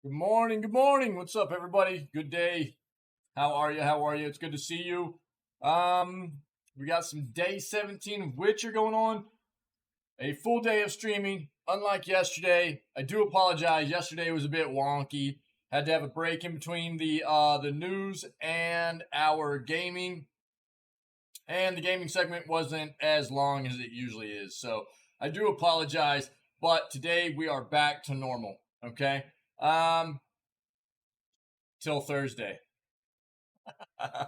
Good morning. Good morning. What's up, everybody? Good day. How are you? How are you? It's good to see you. We got some day 17 of Witcher going on. A full day of streaming, unlike yesterday. I do apologize. Yesterday was a bit wonky. Had to have a break in between the news and our gaming. And the gaming segment wasn't as long as it usually is. So I do apologize. But today we are back to normal. Okay. Till Thursday. I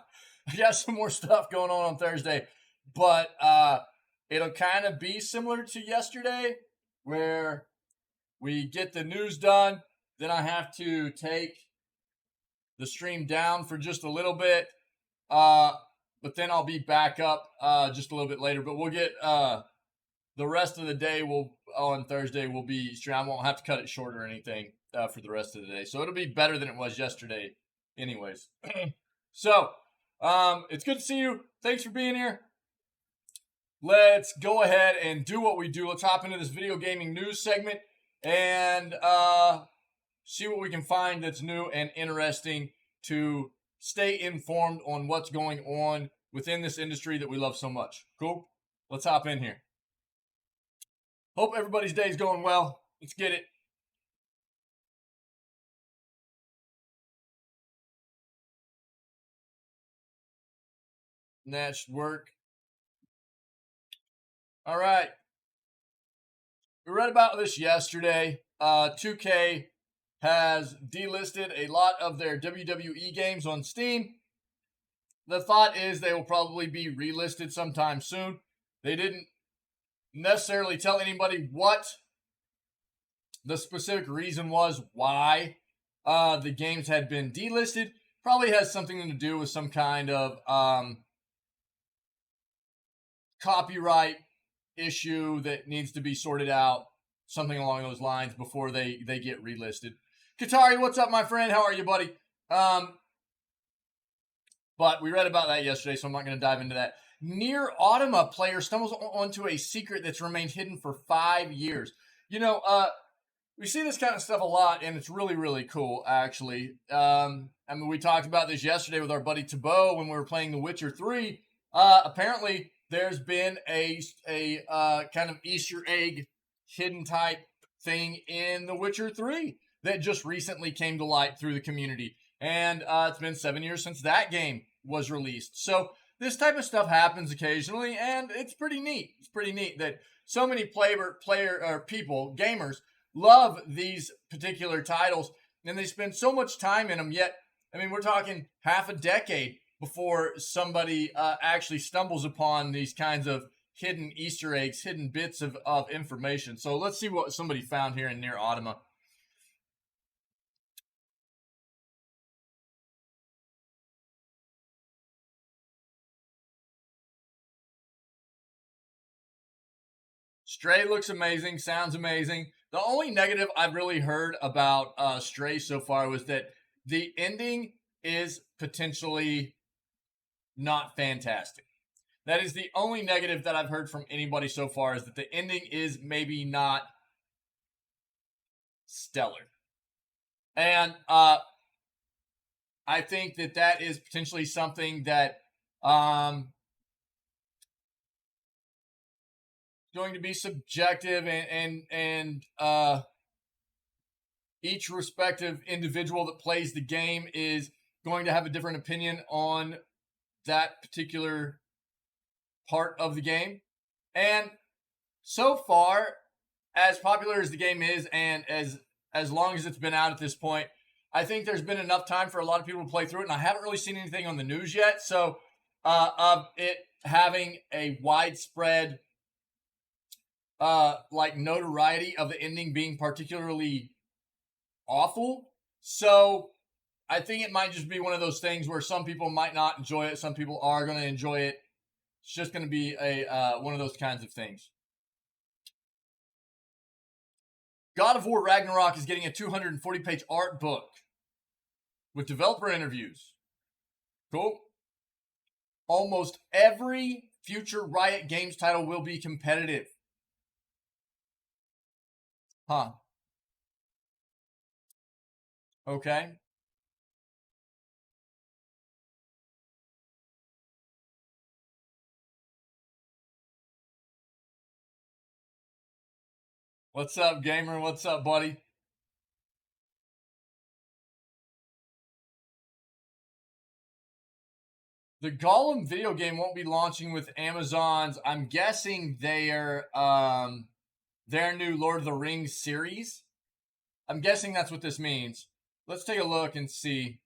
got some more stuff going on Thursday, but it'll kind of be similar to yesterday, where we get the news done, then I have to take the stream down for just a little bit, but then I'll be back up just a little bit later. But we'll get the rest of the day. On Thursday will be stream. I won't have to cut it short or anything for the rest of the day, so it'll be better than it was yesterday, anyways. So, it's good to see you. Thanks for being here. Let's go ahead and do what we do. Let's hop into this video gaming news segment and see what we can find that's new and interesting to stay informed on what's going on within this industry that we love so much. Cool? Let's hop in here. Hope everybody's day is going well. Let's get it. And that should work. All right. We read about this yesterday. 2K has delisted a lot of their WWE games on Steam. The thought is they will probably be relisted sometime soon. They didn't necessarily tell anybody what the specific reason was why the games had been delisted. Probably has something to do with some kind of copyright issue that needs to be sorted out, something along those lines before they get relisted. Katari, what's up, my friend? How are you, buddy? But we read about that yesterday, so I'm not going to dive into that. Near Automata player stumbles onto a secret that's remained hidden for 5 years. You know, we see this kind of stuff a lot, and it's really, really cool, actually. I mean, we talked about this yesterday with our buddy Thibaut when we were playing The Witcher 3. Apparently, there's been a kind of Easter egg hidden type thing in The Witcher 3 that just recently came to light through the community. And it's been 7 years since that game was released. So this type of stuff happens occasionally, and it's pretty neat. It's pretty neat that so many people, gamers, love these particular titles, and they spend so much time in them. Yet, I mean, we're talking half a decade before somebody actually stumbles upon these kinds of hidden Easter eggs, hidden bits of information. So let's see what somebody found here in Near Automata. Stray looks amazing, sounds amazing. The only negative I've really heard about Stray so far was that the ending is potentially not fantastic. That is the only negative that I've heard from anybody so far, is that the ending is maybe not stellar. And I think that is potentially something that going to be subjective, and each respective individual that plays the game is going to have a different opinion on that particular part of the game. And so far, as popular as the game is, and as long as it's been out at this point, I think there's been enough time for a lot of people to play through it, and I haven't really seen anything on the news yet. So of it having a widespread notoriety of the ending being particularly awful. So I think it might just be one of those things where some people might not enjoy it, some people are going to enjoy it. It's just going to be a one of those kinds of things. God of War Ragnarok is getting a 240-page art book with developer interviews. Cool. Almost every future Riot Games title will be competitive. Huh. Okay. What's up, gamer? What's up, buddy? The Golem video game won't be launching with Amazon's. I'm guessing their new Lord of the Rings series. I'm guessing that's what this means. Let's take a look and see.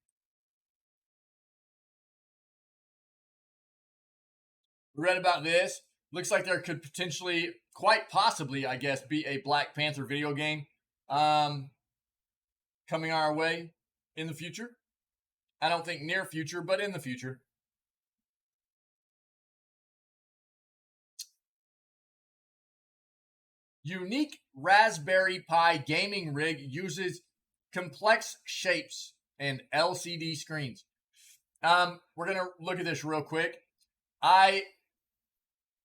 We read about this. Looks like there could potentially, quite possibly, I guess, be a Black Panther video game coming our way in the future. I don't think near future, but in the future. Unique Raspberry Pi gaming rig uses complex shapes and LCD screens. We're going to look at this real quick. I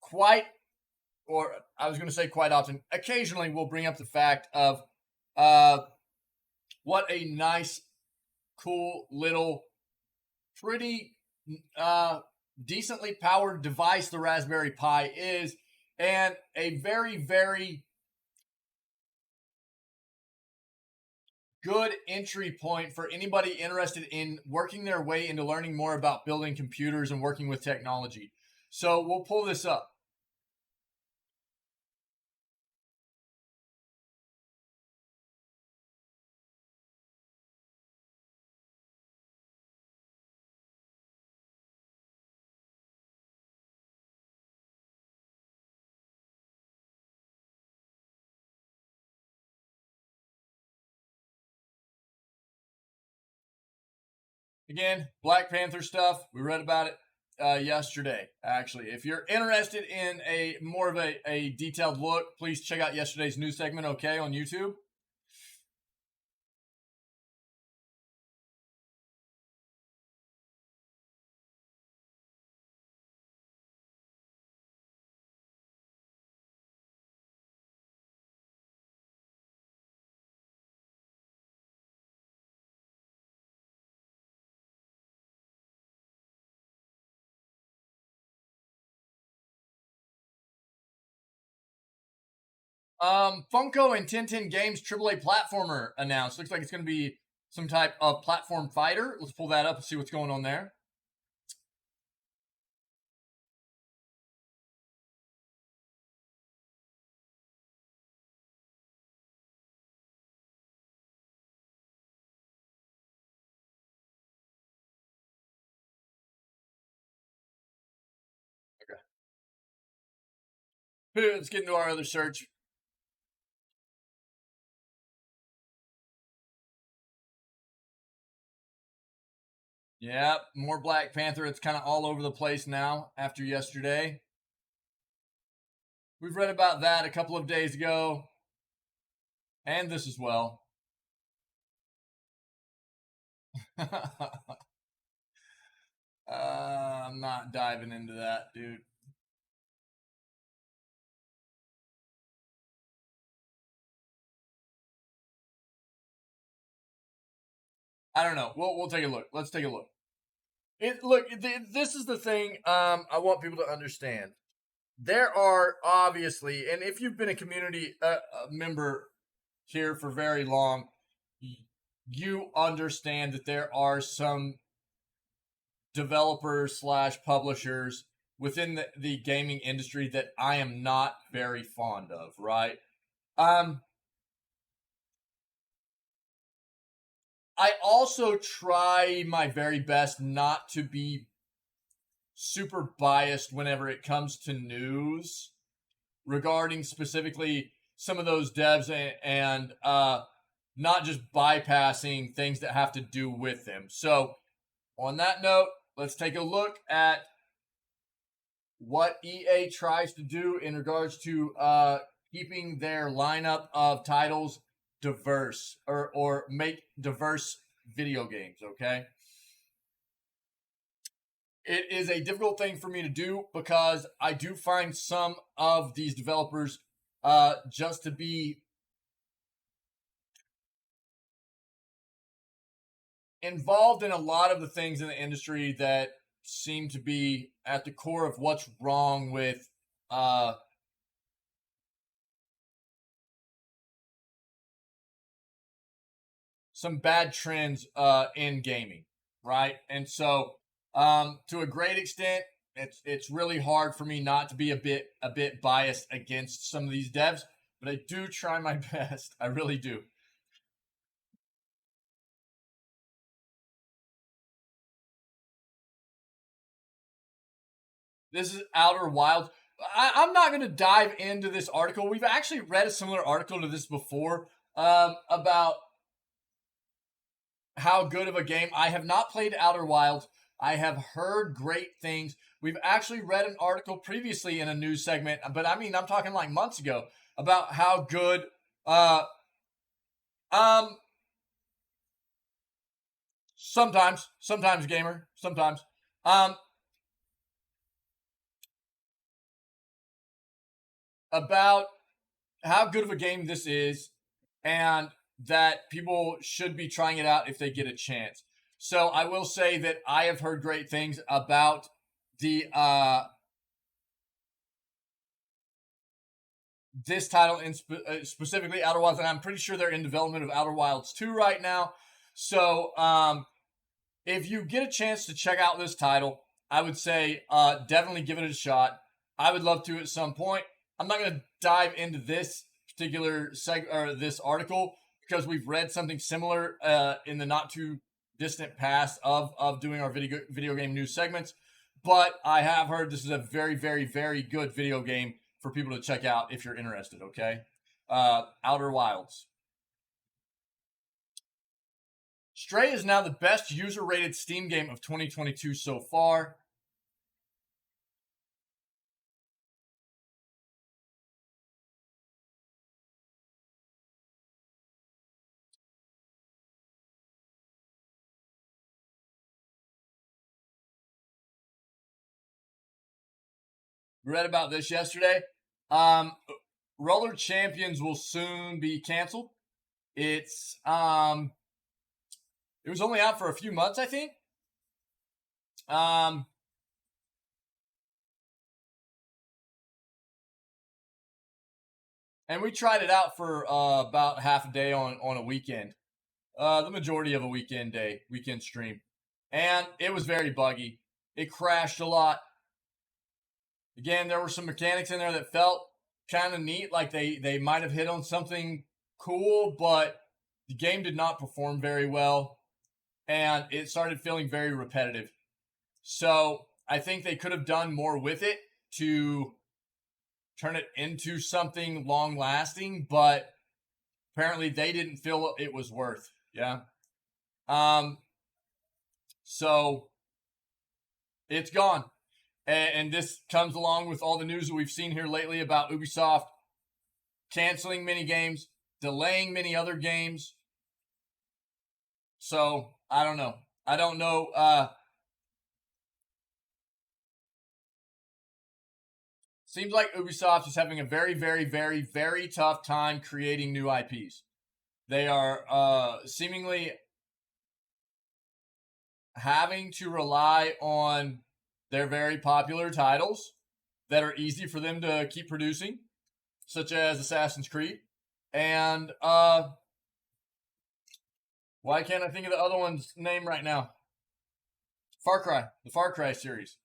was going to say quite often, occasionally we'll bring up the fact of what a nice, cool, little, pretty decently powered device the Raspberry Pi is, and a very, very good entry point for anybody interested in working their way into learning more about building computers and working with technology. So we'll pull this up. Again, Black Panther stuff. We read about it yesterday, actually. If you're interested in a more of a detailed look, please check out yesterday's news segment, okay, on YouTube. Funko and Tintin Games AAA platformer announced. Looks like it's going to be some type of platform fighter. Let's pull that up and see what's going on there. Okay. Let's get into our other search. Yep, more Black Panther. It's kind of all over the place now after yesterday. We've read about that a couple of days ago, and this as well. I'm not diving into that, dude. I don't know. We'll take a look. Let's take a look. This is the thing I want people to understand. There are obviously, and if you've been a community member here for very long, you understand that there are some developers slash publishers within the gaming industry that I am not very fond of, right? I also try my very best not to be super biased whenever it comes to news regarding specifically some of those devs and not just bypassing things that have to do with them. So, on that note, let's take a look at what EA tries to do in regards to keeping their lineup of titles diverse or make diverse video games, okay? It is a difficult thing for me to do because I do find some of these developers just to be involved in a lot of the things in the industry that seem to be at the core of what's wrong with some bad trends in gaming, right? And so, to a great extent, it's really hard for me not to be a bit biased against some of these devs, but I do try my best. I really do. This is Outer Wilds. I'm not going to dive into this article. We've actually read a similar article to this before about how good of a game. I have not played Outer Wilds. I have heard great things. We've actually read an article previously in a news segment, but I mean, I'm talking like months ago about how good. Um, sometimes gamer, sometimes. About how good of a game this is, and that people should be trying it out if they get a chance. So I will say that I have heard great things about the this title in specifically Outer Wilds, and I'm pretty sure they're in development of Outer Wilds 2 right now. So if you get a chance to check out this title, I would say definitely give it a shot. I would love to at some point. I'm not going to dive into this particular this article because we've read something similar in the not too distant past of doing our video game news segments. But I have heard this is a very, very, very good video game for people to check out if you're interested, okay? Outer Wilds. Stray is now the best user-rated Steam game of 2022 so far. We read about this yesterday. Roller Champions will soon be canceled. It's it was only out for a few months, I think. And we tried it out for about half a day on a weekend. The majority of a weekend stream. And it was very buggy. It crashed a lot. Again, there were some mechanics in there that felt kind of neat, like they might have hit on something cool, but the game did not perform very well, and it started feeling very repetitive. So I think they could have done more with it to turn it into something long lasting, but apparently they didn't feel it was worth. Yeah. So it's gone. And this comes along with all the news that we've seen here lately about Ubisoft canceling many games, delaying many other games. So I don't know. I don't know. Seems like Ubisoft is having a very, very, very, very tough time creating new IPs. They are seemingly having to rely on their very popular titles that are easy for them to keep producing, such as Assassin's Creed. And why can't I think of the other one's name right now? Far Cry, the Far Cry series.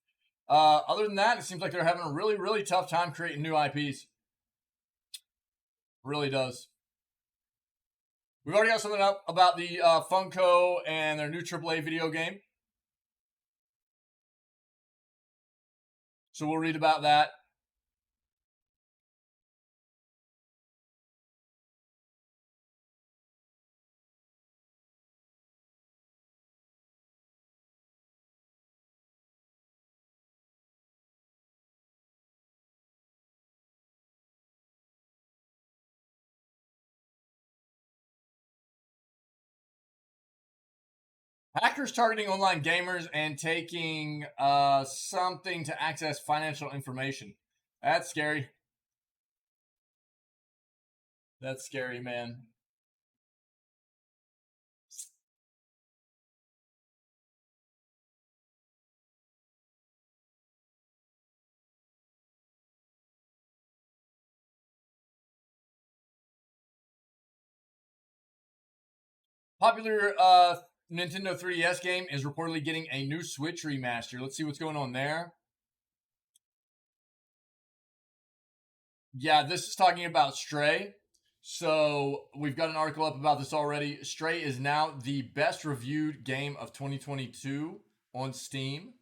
Other than that, it seems like they're having a really, really tough time creating new IPs. Really does. We've already got something up about the Funko and their new AAA video game. So we'll read about that. Hackers targeting online gamers and taking something to access financial information. That's scary. That's scary, man. Popular Nintendo 3DS game is reportedly getting a new Switch remaster. Let's see what's going on there. Yeah, this is talking about Stray. So we've got an article up about this already. Stray is now the best reviewed game of 2022 on Steam.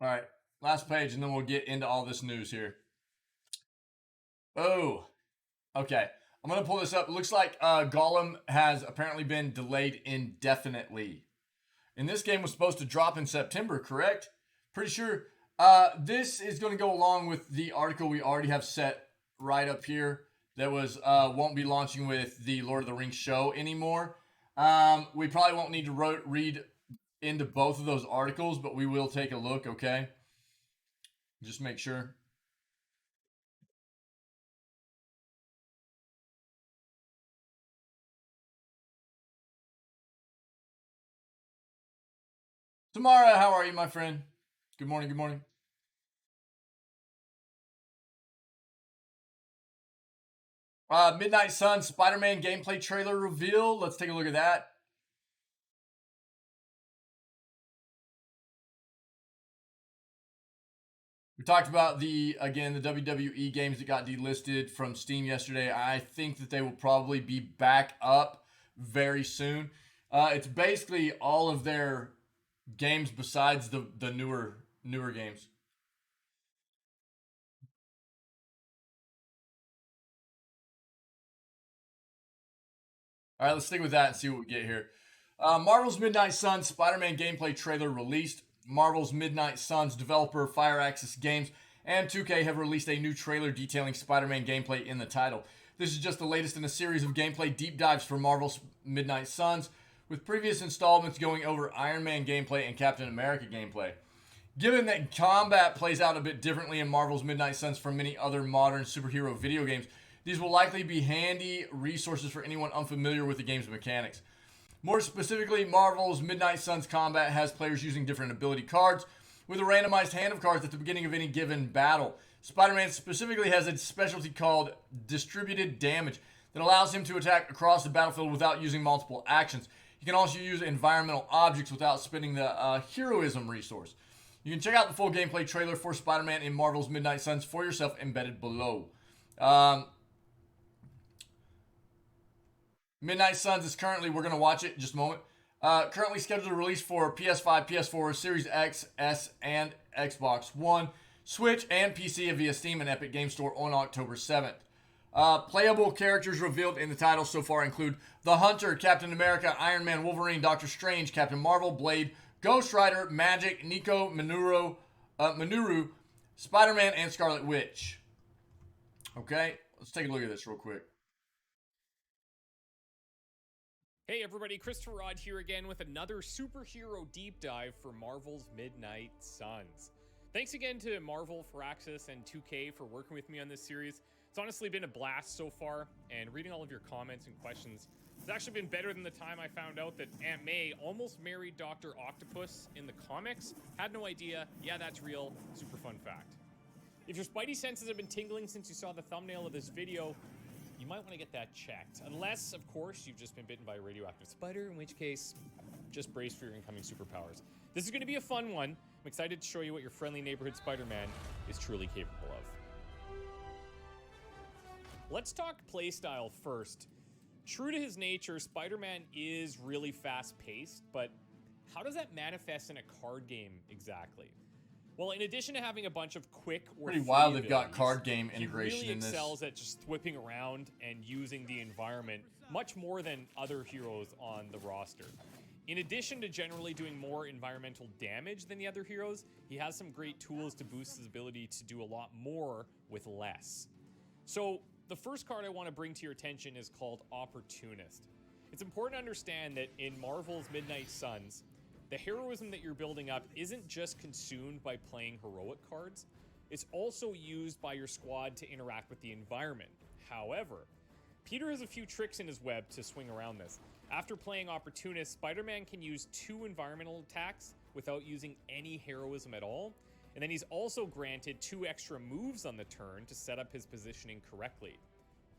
All right, last page, and then we'll get into all this news here. Oh, okay. I'm going to pull this up. It looks like Golem has apparently been delayed indefinitely. And this game was supposed to drop in September, correct? Pretty sure. This is going to go along with the article we already have set right up here that was won't be launching with the Lord of the Rings show anymore. We probably won't need to read into both of those articles, but we will take a look, okay? Just make sure. Tamara, how are you, my friend? Good morning, good morning. Midnight Sun Spider-Man gameplay trailer reveal. Let's take a look at that. We talked about the WWE games that got delisted from Steam yesterday. I think that they will probably be back up very soon. It's basically all of their games besides the newer games. All right, let's stick with that and see what we get here. Marvel's Midnight Suns Spider-Man gameplay trailer released. Marvel's Midnight Suns developer Firaxis Games and 2K have released a new trailer detailing Spider-Man gameplay in the title. This is just the latest in a series of gameplay deep dives for Marvel's Midnight Suns, with previous installments going over Iron Man gameplay and Captain America gameplay. Given that combat plays out a bit differently in Marvel's Midnight Suns from many other modern superhero video games, these will likely be handy resources for anyone unfamiliar with the game's mechanics. More specifically, Marvel's Midnight Suns combat has players using different ability cards with a randomized hand of cards at the beginning of any given battle. Spider-Man specifically has a specialty called Distributed Damage that allows him to attack across the battlefield without using multiple actions. He can also use environmental objects without spending the heroism resource. You can check out the full gameplay trailer for Spider-Man in Marvel's Midnight Suns for yourself embedded below. Midnight Suns is currently, we're going to watch it in just a moment, currently scheduled to release for PS5, PS4, Series X, S, and Xbox One, Switch, and PC via Steam and Epic Game Store on October 7th. Playable characters revealed in the title so far include The Hunter, Captain America, Iron Man, Wolverine, Doctor Strange, Captain Marvel, Blade, Ghost Rider, Magic, Nico, Minoru, Spider-Man, and Scarlet Witch. Okay, let's take a look at this real quick. Hey everybody, Christopher Rod here again with another superhero deep dive for Marvel's Midnight Suns. Thanks again to Marvel, Firaxis, and 2K for working with me on this series. It's honestly been a blast so far, and reading all of your comments and questions has actually been better than the time I found out that Aunt May almost married Dr. Octopus in the comics. Had no idea. Yeah, that's real. Super fun fact. If your spidey senses have been tingling since you saw the thumbnail of this video, you might want to get that checked. Unless, of course, you've just been bitten by a radioactive spider, in which case, just brace for your incoming superpowers. This is going to be a fun one. I'm excited to show you what your friendly neighborhood Spider-Man is truly capable of. Let's talk playstyle first. True to his nature, Spider-Man is really fast-paced, but how does that manifest in a card game exactly? Well, in addition to having a bunch of quick or pretty wild, they've got card game integration really in this. Excels at just whipping around and using the environment much more than other heroes on the roster. In addition to generally doing more environmental damage than the other heroes, he has some great tools to boost his ability to do a lot more with less. So the first card I want to bring to your attention is called Opportunist. It's important to understand that in Marvel's Midnight Suns, The heroism that you're building up isn't just consumed by playing heroic cards, it's also used by your squad to interact with the environment. However, Peter has a few tricks in his web to swing around this. After playing Opportunist, Spider-Man can use 2 environmental attacks without using any heroism at all, and then he's also granted 2 extra moves on the turn to set up his positioning correctly.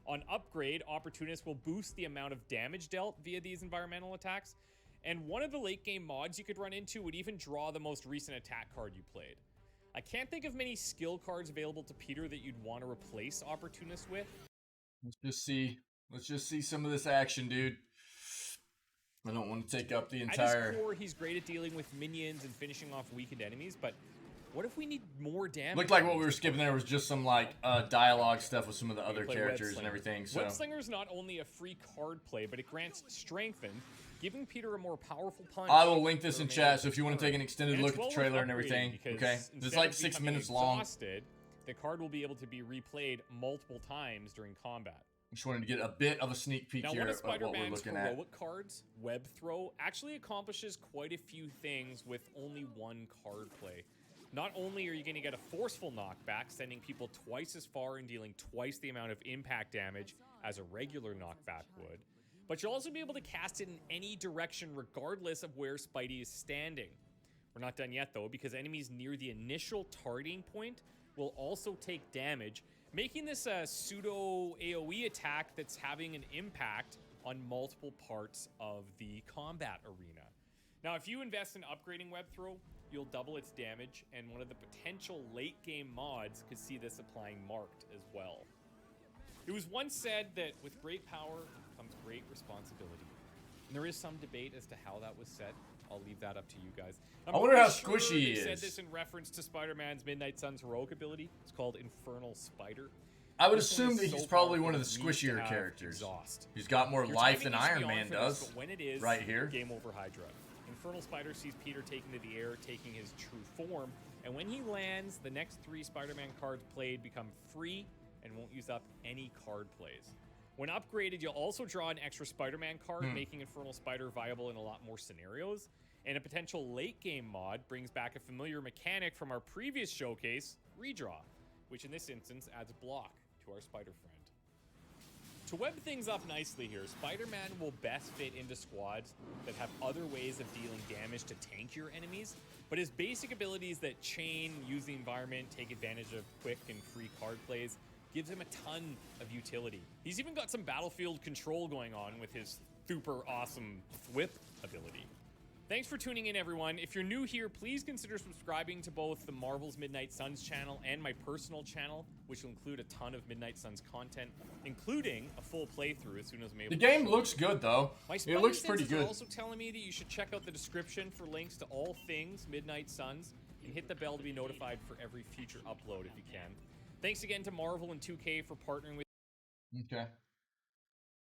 On upgrade, Opportunist will boost the amount of damage dealt via these environmental attacks, and one of the late game mods you could run into would even draw the most recent attack card you played. I can't think of many skill cards available to Peter that you'd want to replace Opportunist with. Let's just see some of this action, dude. I don't want to take up the entire... At his core, he's great at dealing with minions and finishing off weakened enemies, but what if we need more damage? Looked like what we were skipping there was just some like dialogue stuff with some of the other characters and everything. So Webslinger's not only a free card play, but it grants Strengthen, giving Peter a more powerful punch. I will link this in chat, so if you want to take an extended look at the trailer and everything, okay? It's like 6 minutes long. The card will be able to be replayed multiple times during combat. Just wanted to get a bit of a sneak peek here at what we're looking at. Heroic cards, Web Throw, actually accomplishes quite a few things with only 1 card play. Not only are you going to get a forceful knockback, sending people twice as far and dealing twice the amount of impact damage as a regular knockback would, but you'll also be able to cast it in any direction regardless of where Spidey is standing. We're not done yet though, because enemies near the initial targeting point will also take damage, making this a pseudo AoE attack that's having an impact on multiple parts of the combat arena. Now, if you invest in upgrading Web Throw, you'll double its damage, and one of the potential late game mods could see this applying marked as well. It was once said that with great power comes great responsibility. And there is some debate as to how that was said. I'll leave that up to you guys. I wonder how squishy he is. They said this in reference to Spider-Man's Midnight Sun's heroic ability. It's called Infernal Spider. I would assume that he's probably one of the squishier characters. He's got more life than Iron Man does. But when it is, right here. Game over Hydra. Infernal Spider sees Peter taken to the air, taking his true form, and when he lands, the next 3 Spider-Man cards played become free and won't use up any card plays. When upgraded, you'll also draw an extra Spider-Man card, making Infernal Spider viable in a lot more scenarios. And a potential late-game mod brings back a familiar mechanic from our previous showcase, Redraw, which in this instance adds block to our Spider friend. To web things up nicely here, Spider-Man will best fit into squads that have other ways of dealing damage to tankier enemies, but his basic abilities that chain, use the environment, take advantage of quick and free card plays, gives him a ton of utility. He's even got some battlefield control going on with his super awesome whip ability. Thanks for tuning in, everyone. If you're new here, please consider subscribing to both the Marvel's Midnight Suns channel and my personal channel, which will include a ton of Midnight Suns content, including a full playthrough as soon as I'm able to. The game looks good, though. It looks pretty good. Also telling me that you should check out the description for links to all things Midnight Suns, and hit the bell to be notified for every future upload if you can. Thanks again to Marvel and 2K for partnering with. Okay.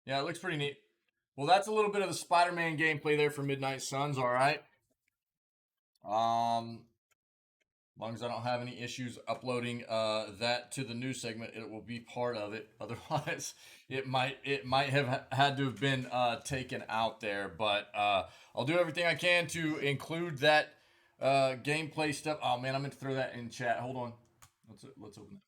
Yeah, it looks pretty neat. Well, that's a little bit of the Spider-Man gameplay there for Midnight Suns, all right. As long as I don't have any issues uploading that to the news segment, it will be part of it. Otherwise, it might have had to have been taken out there. But I'll do everything I can to include that gameplay stuff. Oh man, I'm going to throw that in chat. Hold on. Let's open that.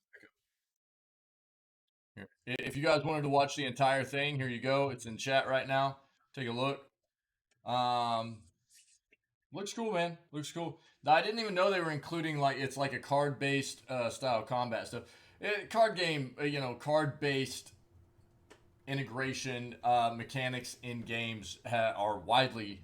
Here. If you guys wanted to watch the entire thing, here you go. It's in chat right now. Take a look. Looks cool, man. Looks cool. I didn't even know they were including it's like a card-based style combat stuff. Card game, card-based integration mechanics in games are widely,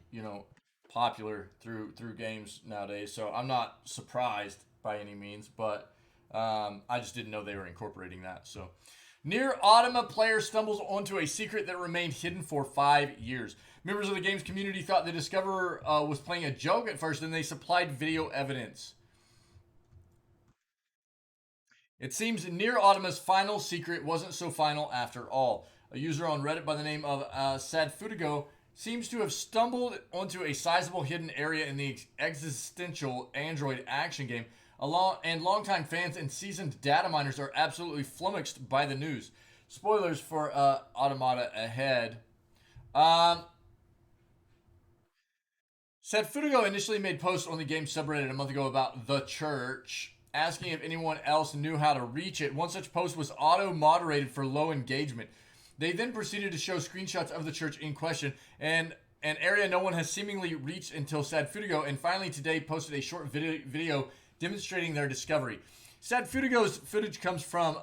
popular through games nowadays. So I'm not surprised by any means, but I just didn't know they were incorporating that. So. Near Automata player stumbles onto a secret that remained hidden for 5 years. Members of the game's community thought the discoverer was playing a joke at first, and they supplied video evidence. It seems Near Automata's final secret wasn't so final after all. A user on Reddit by the name of Sadfutigo seems to have stumbled onto a sizable hidden area in the existential Android action game. Longtime fans and seasoned data miners are absolutely flummoxed by the news. Spoilers for Automata ahead. Said Fudigo initially made posts on the game subreddit a month ago about the church, asking if anyone else knew how to reach it. One such post was auto-moderated for low engagement. They then proceeded to show screenshots of the church in question and an area no one has seemingly reached until Sad Fudigo, and finally today posted a short video demonstrating their discovery. Sad Fudigo's footage comes from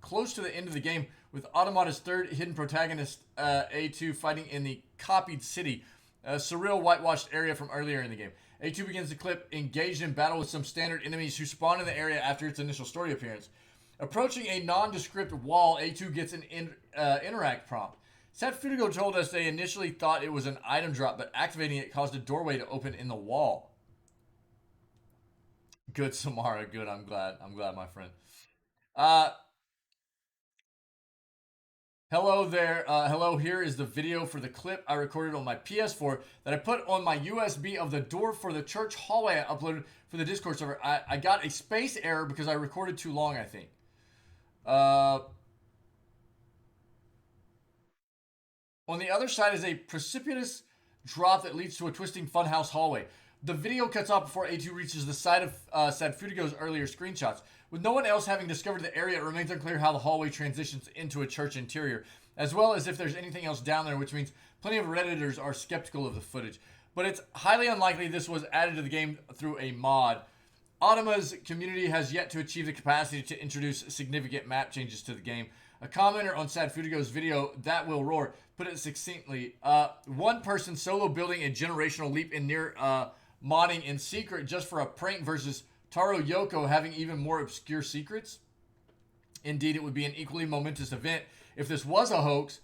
close to the end of the game, with Automata's third hidden protagonist, A2, fighting in the copied city, a surreal whitewashed area from earlier in the game. A2 begins the clip engaged in battle with some standard enemies who spawn in the area after its initial story appearance. Approaching a nondescript wall, A2 gets an interact prompt. Sad Fudigo told us they initially thought it was an item drop, but activating it caused a doorway to open in the wall. Good, Samara. Good. I'm glad, my friend. Hello there. Hello, here is the video for the clip I recorded on my PS4 that I put on my USB of the door for the church hallway I uploaded for the Discord server. I got a space error because I recorded too long, I think. On the other side is a precipitous drop that leads to a twisting funhouse hallway. The video cuts off before A2 reaches the side of Sad Fudigo's earlier screenshots. With no one else having discovered the area, it remains unclear how the hallway transitions into a church interior, as well as if there's anything else down there, which means plenty of Redditors are skeptical of the footage. But it's highly unlikely this was added to the game through a mod. Automa's community has yet to achieve the capacity to introduce significant map changes to the game. A commenter on Sad Fudigo's video, That Will Roar, put it succinctly. One person solo building a generational leap in near modding in secret just for a prank versus Taro Yoko having even more obscure secrets. Indeed, it would be an equally momentous event if this was a hoax,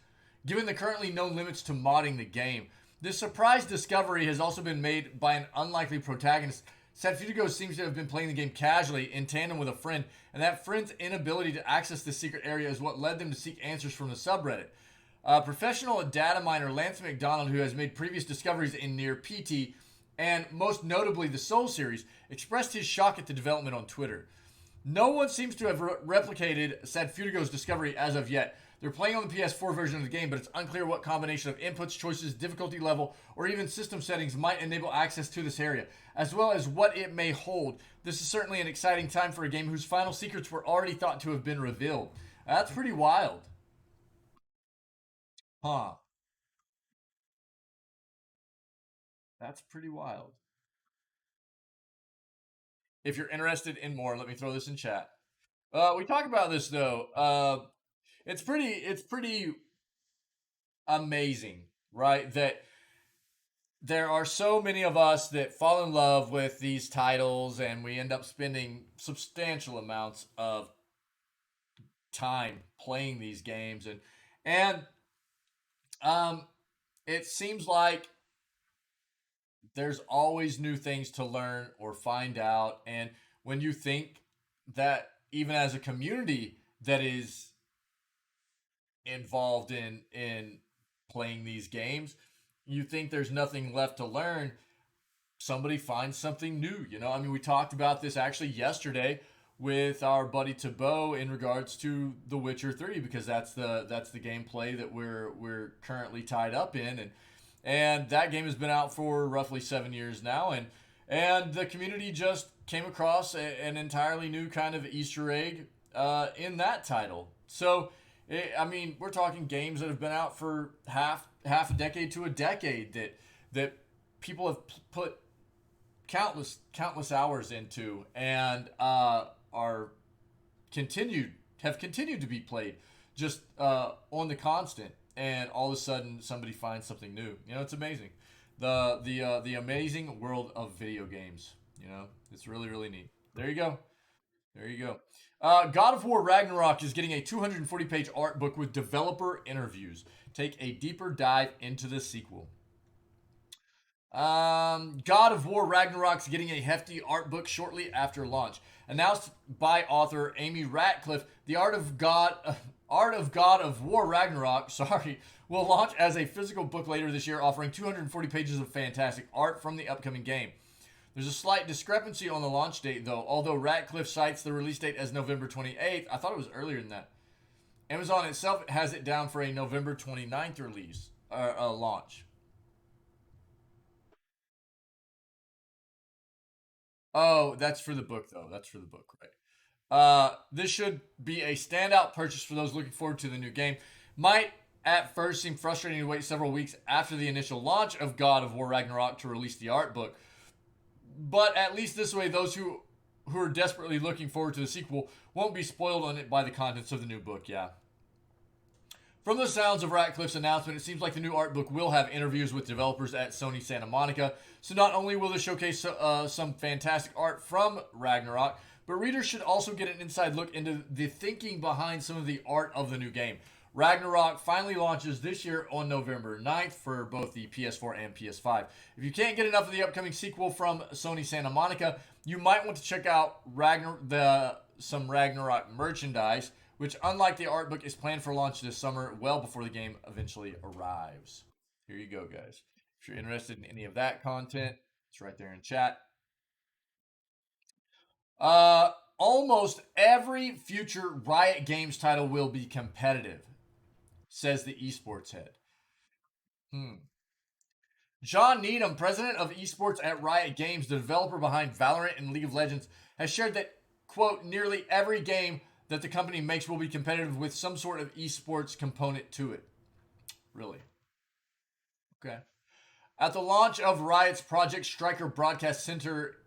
given the currently known limits to modding the game. This surprise discovery has also been made by an unlikely protagonist. Sad Fudigo seems to have been playing the game casually in tandem with a friend, and that friend's inability to access the secret area is what led them to seek answers from the subreddit. Professional data miner Lance McDonald, who has made previous discoveries in Near PT, and most notably the Soul series, expressed his shock at the development on Twitter. No one seems to have replicated Sad Fudigo's discovery as of yet. They're playing on the PS4 version of the game, but it's unclear what combination of inputs, choices, difficulty level, or even system settings might enable access to this area, as well as what it may hold. This is certainly an exciting time for a game whose final secrets were already thought to have been revealed. That's pretty wild. Huh. That's pretty wild. If you're interested in more, let me throw this in chat. We talk about this though. It's pretty amazing, right? That there are so many of us that fall in love with these titles, and we end up spending substantial amounts of time playing these games, and it seems like there's always new things to learn or find out. And when you think that even as a community that is involved in playing these games, you think there's nothing left to learn, somebody finds something new. I mean, we talked about this actually yesterday with our buddy Tabo in regards to The Witcher 3, because that's the gameplay that we're currently tied up in, and that game has been out for roughly 7 years now, and the community just came across an entirely new kind of Easter egg in that title. So, I mean, we're talking games that have been out for half a decade to a decade that people have put countless hours into, and have continued to be played just on the constant. And all of a sudden, somebody finds something new. It's amazing. The amazing world of video games. It's really, really neat. There you go. There you go. God of War Ragnarok is getting a 240-page art book with developer interviews. Take a deeper dive into the sequel. God of War Ragnarok's getting a hefty art book shortly after launch. Announced by author Amy Ratcliffe, the Art of God of War Ragnarok, will launch as a physical book later this year, offering 240 pages of fantastic art from the upcoming game. There's a slight discrepancy on the launch date, though. Although Ratcliffe cites the release date as November 28th, I thought it was earlier than that. Amazon itself has it down for a November 29th release, launch. Oh, that's for the book, though. That's for the book, right? This should be a standout purchase for those looking forward to the new game. Might at first seem frustrating to wait several weeks after the initial launch of God of War Ragnarok to release the art book, but at least this way, those who are desperately looking forward to the sequel won't be spoiled on it by the contents of the new book. Yeah. From the sounds of Ratcliffe's announcement, it seems like the new art book will have interviews with developers at Sony Santa Monica. So not only will this showcase some fantastic art from Ragnarok, but readers should also get an inside look into the thinking behind some of the art of the new game. Ragnarok finally launches this year on November 9th for both the PS4 and PS5. If you can't get enough of the upcoming sequel from Sony Santa Monica, you might want to check out some Ragnarok merchandise, which, unlike the art book, is planned for launch this summer, well before the game eventually arrives. Here you go, guys. If you're interested in any of that content, it's right there in chat. Almost every future Riot Games title will be competitive, says the esports head. John Needham, president of esports at Riot Games, the developer behind Valorant and League of Legends, has shared that, quote, nearly every game that the company makes will be competitive with some sort of esports component to it. Really? Okay. At the launch of Riot's Project Striker Broadcast Center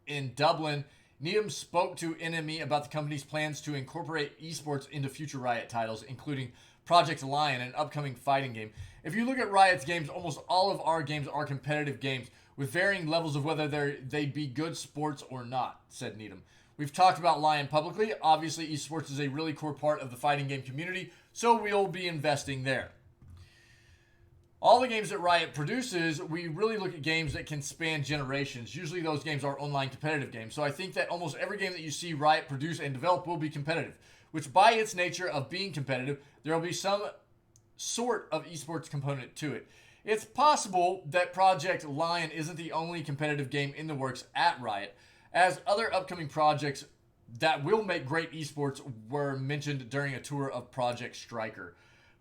in Dublin, Needham spoke to NME about the company's plans to incorporate esports into future Riot titles, including Project Lion, an upcoming fighting game. If you look at Riot's games, almost all of our games are competitive games, with varying levels of whether they be good sports or not, said Needham. We've talked about Lion publicly. Obviously, esports is a really core part of the fighting game community, so we'll be investing there. All the games that Riot produces, we really look at games that can span generations. Usually those games are online competitive games. So I think that almost every game that you see Riot produce and develop will be competitive, which by its nature of being competitive, there will be some sort of esports component to it. It's possible that Project Lion isn't the only competitive game in the works at Riot, as other upcoming projects that will make great esports were mentioned during a tour of Project Striker.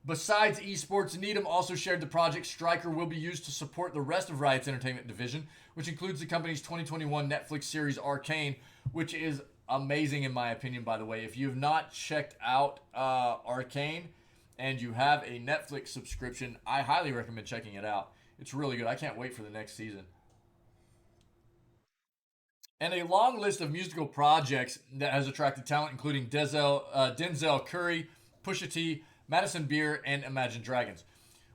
Besides esports, Needham also shared the Project Striker will be used to support the rest of Riot's entertainment division, which includes the company's 2021 Netflix series Arcane, which is amazing in my opinion, by the way. If you have not checked out Arcane and you have a Netflix subscription, I highly recommend checking it out. It's really good. I can't wait for the next season. And a long list of musical projects that has attracted talent, including Denzel Curry, Pusha T, Madison Beer, and Imagine Dragons.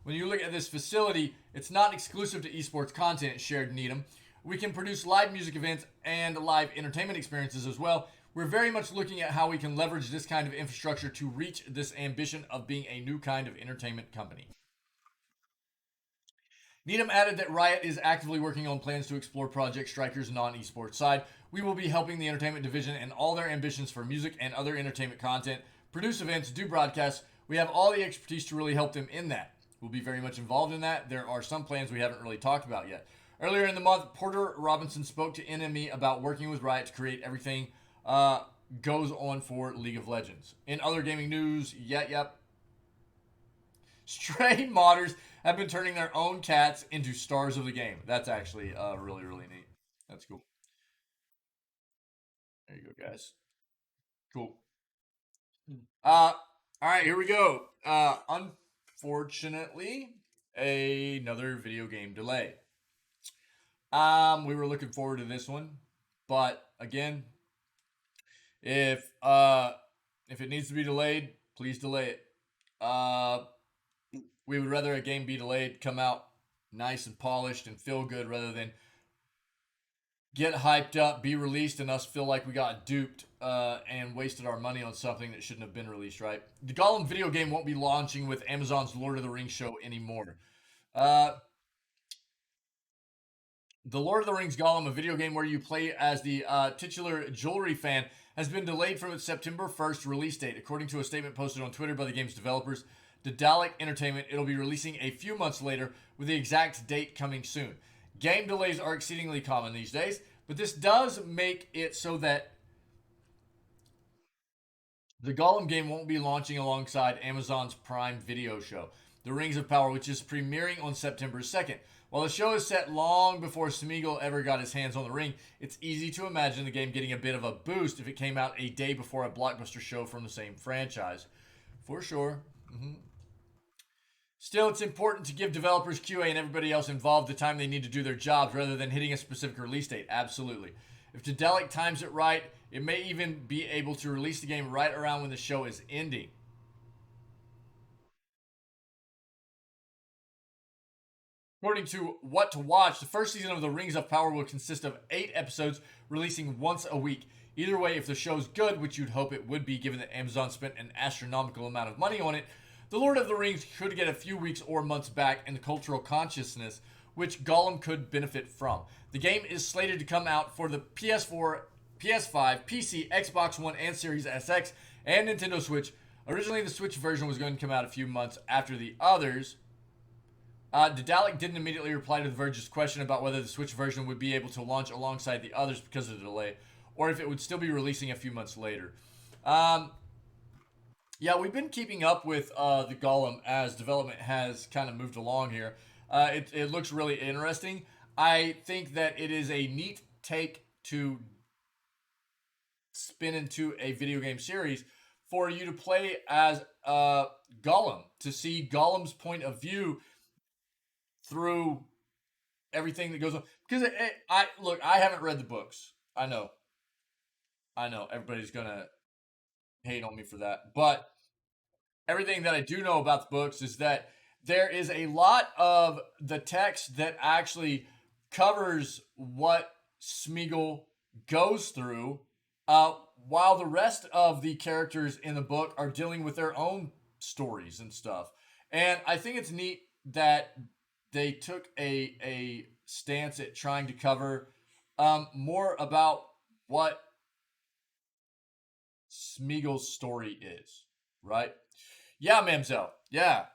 When you look at this facility, it's not exclusive to esports content, shared Needham. We can produce live music events and live entertainment experiences as well. We're very much looking at how we can leverage this kind of infrastructure to reach this ambition of being a new kind of entertainment company. Needham added that Riot is actively working on plans to explore Project Striker's non-esports side. We will be helping the entertainment division and all their ambitions for music and other entertainment content, produce events, do broadcasts. We have all the expertise to really help them in that. We'll be very much involved in that. There are some plans we haven't really talked about yet. Earlier in the month, Porter Robinson spoke to NME about working with Riot to create everything goes on for League of Legends. In other gaming news, stray modders have been turning their own cats into stars of the game. That's actually really, really neat. That's cool. There you go, guys. Cool. All right, here we go. Unfortunately, another video game delay. We were looking forward to this one, but again, if it needs to be delayed, please delay it. We would rather a game be delayed, come out nice and polished and feel good rather than get hyped up, be released, and us feel like we got duped and wasted our money on something that shouldn't have been released, right? The Golem video game won't be launching with Amazon's Lord of the Rings show anymore. The Lord of the Rings Golem, a video game where you play as the titular jewelry fan, has been delayed from its September 1st release date. According to a statement posted on Twitter by the game's developers, Daedalic Entertainment, it'll be releasing a few months later with the exact date coming soon. Game delays are exceedingly common these days, but this does make it so that the Golem game won't be launching alongside Amazon's Prime Video show. The Rings of Power, which is premiering on September 2nd. While the show is set long before Smeagol ever got his hands on the ring, it's easy to imagine the game getting a bit of a boost if it came out a day before a blockbuster show from the same franchise. For sure. Still, it's important to give developers, QA, and everybody else involved the time they need to do their jobs rather than hitting a specific release date. Absolutely. If Daedalic times it right, it may even be able to release the game right around when the show is ending. According to What to Watch, the first season of The Rings of Power will consist of 8 episodes releasing once a week. Either way, if the show's good, which you'd hope it would be given that Amazon spent an astronomical amount of money on it, The Lord of the Rings could get a few weeks or months back in the cultural consciousness, which Golem could benefit from. The game is slated to come out for the PS4, PS5, PC, Xbox One, and Series SX, and Nintendo Switch. Originally, the Switch version was going to come out a few months after the others. Daedalic didn't immediately reply to The Verge's question about whether the Switch version would be able to launch alongside the others because of the delay, or if it would still be releasing a few months later. Yeah, we've been keeping up with the Golem as development has kind of moved along here. It looks really interesting. I think that it is a neat take to spin into a video game series for you to play as Golem, to see Golem's point of view through everything that goes on. Because I haven't read the books. I know everybody's gonna hate on me for that, but everything that I do know about the books is that there is a lot of the text that actually covers what Smeagol goes through, while the rest of the characters in the book are dealing with their own stories and stuff. And I think it's neat that they took a stance at trying to cover more about what Smeagol's story is, right? Yeah, Mamzel. Yeah.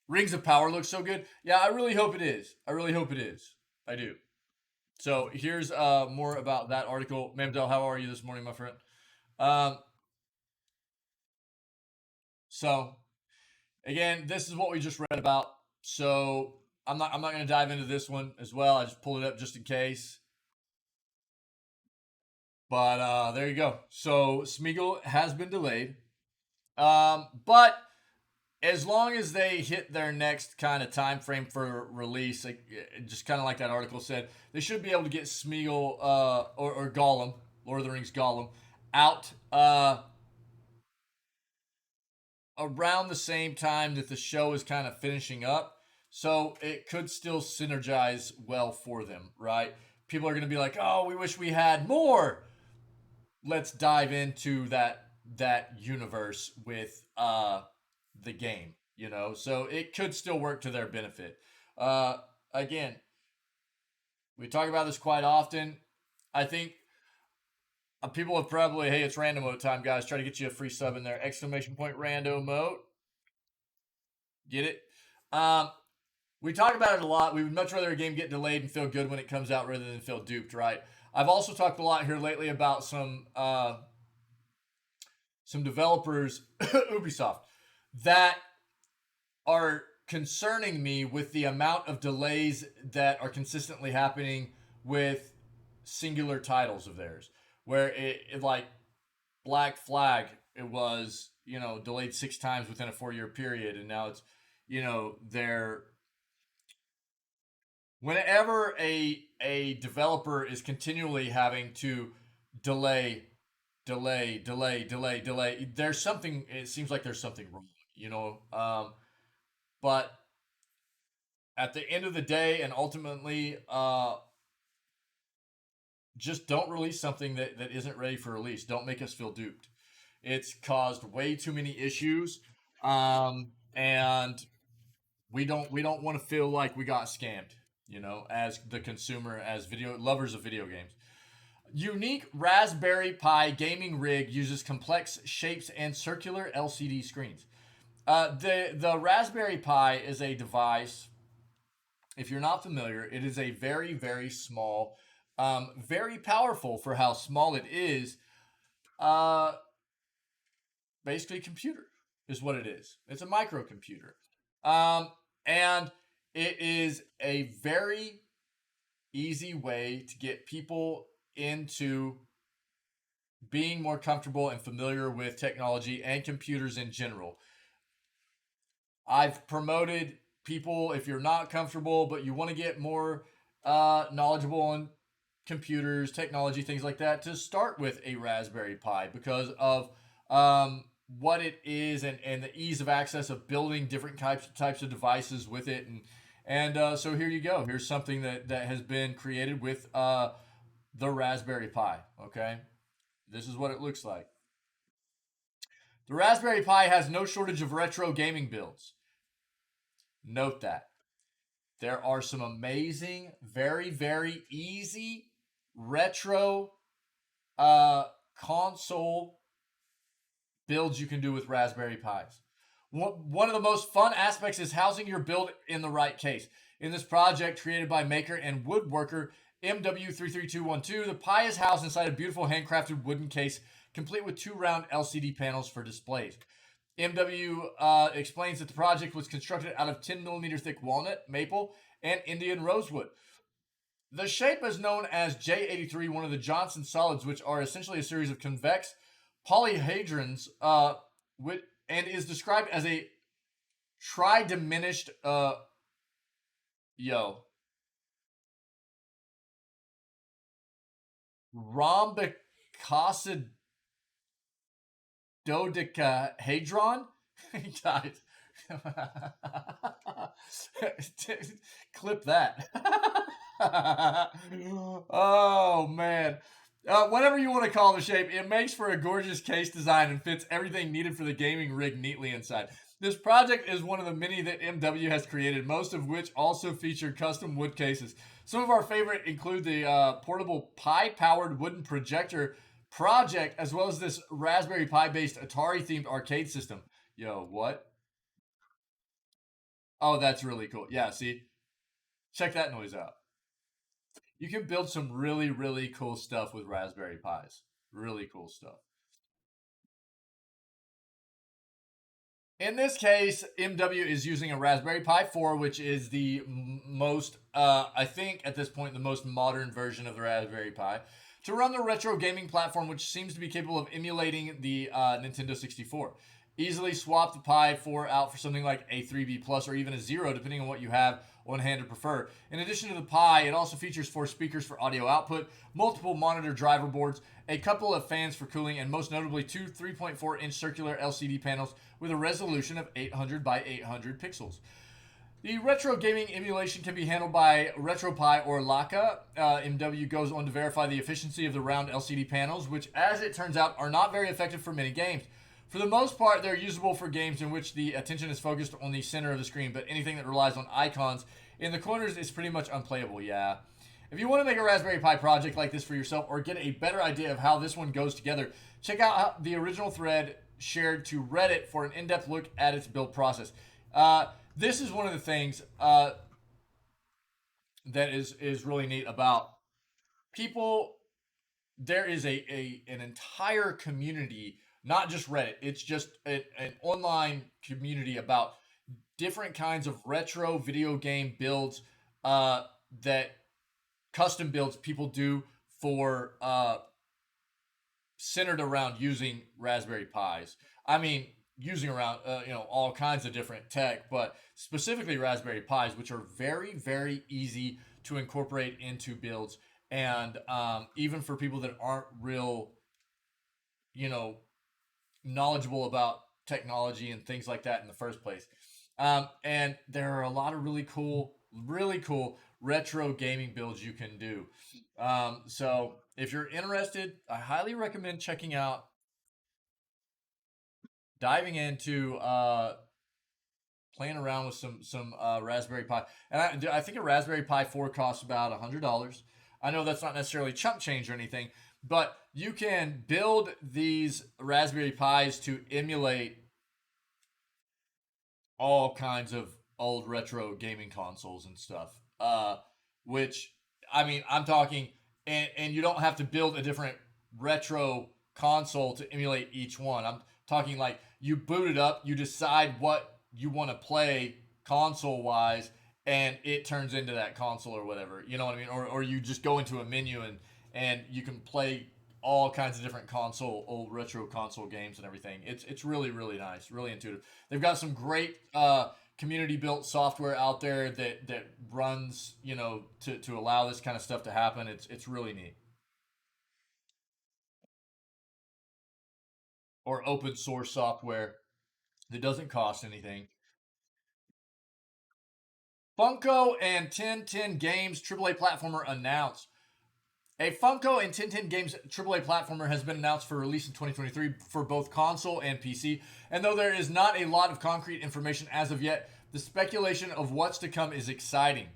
Rings of Power looks so good. Yeah, I really hope it is. I really hope it is. I do. So here's more about that article. Mamzel, how are you this morning, my friend? So again, this is what we just read about. So I'm not going to dive into this one as well. I just pulled it up just in case. But there you go. So Smeagol has been delayed. But as long as they hit their next kind of time frame for release, like, just kind of like that article said, they should be able to get Smeagol or Golem, Lord of the Rings Golem, out around the same time that the show is kind of finishing up. So it could still synergize well for them, right? People are going to be like, oh, we wish we had more. Let's dive into that universe with the game, so it could still work to their benefit. Again, we talk about this quite often. I think people have probably, hey, it's random mode time, guys. Try to get you a free sub in there. ! Rando mode. Get it? We talk about it a lot. We would much rather a game get delayed and feel good when it comes out rather than feel duped, right? I've also talked a lot here lately about some developers, Ubisoft, that are concerning me with the amount of delays that are consistently happening with singular titles of theirs. Where it like Black Flag, it was, delayed 6 times within a 4-year period, and now it's, they're whenever a developer is continually having to delay, there's something. It seems like there's something wrong, but at the end of the day, and ultimately, just don't release something that isn't ready for release. Don't make us feel duped. It's caused way too many issues, and we don't want to feel like we got scammed. As the consumer, as video lovers of video games. Unique Raspberry Pi gaming rig uses complex shapes and circular LCD screens. The Raspberry Pi is a device. If you're not familiar, it is a very, very small, very powerful for how small it is. Basically, computer is what it is. It's a microcomputer. And it is a very easy way to get people into being more comfortable and familiar with technology and computers in general. I've promoted people, if you're not comfortable but you want to get more knowledgeable on computers, technology, things like that, to start with a Raspberry Pi because of what it is and the ease of access of building different types of devices with it. And so here you go. Here's something that has been created with the Raspberry Pi. Okay, this is what it looks like. The Raspberry Pi has no shortage of retro gaming builds. Note that. There are some amazing, very, very easy retro console builds you can do with Raspberry Pis. One of the most fun aspects is housing your build in the right case. In this project created by maker and woodworker MW33212, the Pi is housed inside a beautiful handcrafted wooden case complete with 2 round LCD panels for displays. MW explains that the project was constructed out of 10mm thick walnut, maple, and Indian rosewood. The shape is known as J83, one of the Johnson solids, which are essentially a series of convex polyhedrons, and is described as a tri-diminished, rhombocosidodecahedron. Guys, clip that. Oh, man. Whatever you want to call the shape, it makes for a gorgeous case design and fits everything needed for the gaming rig neatly inside. This project is one of the many that MW has created, most of which also feature custom wood cases. Some of our favorite include the portable Pi-powered wooden projector project, as well as this Raspberry Pi-based Atari-themed arcade system. Yo, what? Oh, that's really cool. Yeah, see? Check that noise out. You can build some really, really cool stuff with Raspberry Pis. Really cool stuff. In this case, MW is using a Raspberry Pi 4, which is the most, I think at this point, the most modern version of the Raspberry Pi, to run the retro gaming platform, which seems to be capable of emulating the Nintendo 64. Easily swap the Pi 4 out for something like a 3B Plus or even a Zero, depending on what you have on hand or prefer. In addition to the Pi, it also features 4 speakers for audio output, multiple monitor driver boards, a couple of fans for cooling, and most notably 2 3.4-inch circular LCD panels with a resolution of 800 by 800 pixels. The retro gaming emulation can be handled by RetroPie or Laka. MW goes on to verify the efficiency of the round LCD panels, which, as it turns out, are not very effective for many games. For the most part, they're usable for games in which the attention is focused on the center of the screen, but anything that relies on icons in the corners is pretty much unplayable, yeah. If you want to make a Raspberry Pi project like this for yourself or get a better idea of how this one goes together, check out the original thread shared to Reddit for an in-depth look at its build process. This is one of the things that is really neat about people. There is an entire community, not just Reddit. It's just an online community about different kinds of retro video game builds that custom builds people do for centered around using Raspberry Pis. I mean, using around all kinds of different tech, but specifically Raspberry Pis, which are very, very easy to incorporate into builds, and even for people that aren't real, knowledgeable about technology and things like that in the first place. And there are a lot of really cool retro gaming builds you can do. So if you're interested, I highly recommend checking out, diving into playing around with some Raspberry Pi. And I think a Raspberry Pi 4 costs about $100. I know that's not necessarily chump change or anything, but you can build these Raspberry Pis to emulate all kinds of old retro gaming consoles and stuff. Which, I mean, I'm talking, and you don't have to build a different retro console to emulate each one. I'm talking like you boot it up, you decide what you want to play console wise, and it turns into that console or whatever. You know what I mean? Or you just go into a menu and you can play all kinds of different old retro console games and everything. It's really really nice, really intuitive. They've got some great community built software out there that runs, you know, to allow this kind of stuff to happen. It's really neat. Or open source software that doesn't cost anything. Funko and 1010 Games AAA platformer announced. A Funko and 1010 Games AAA platformer has been announced for release in 2023 for both console and PC. And though there is not a lot of concrete information as of yet, the speculation of what's to come is exciting.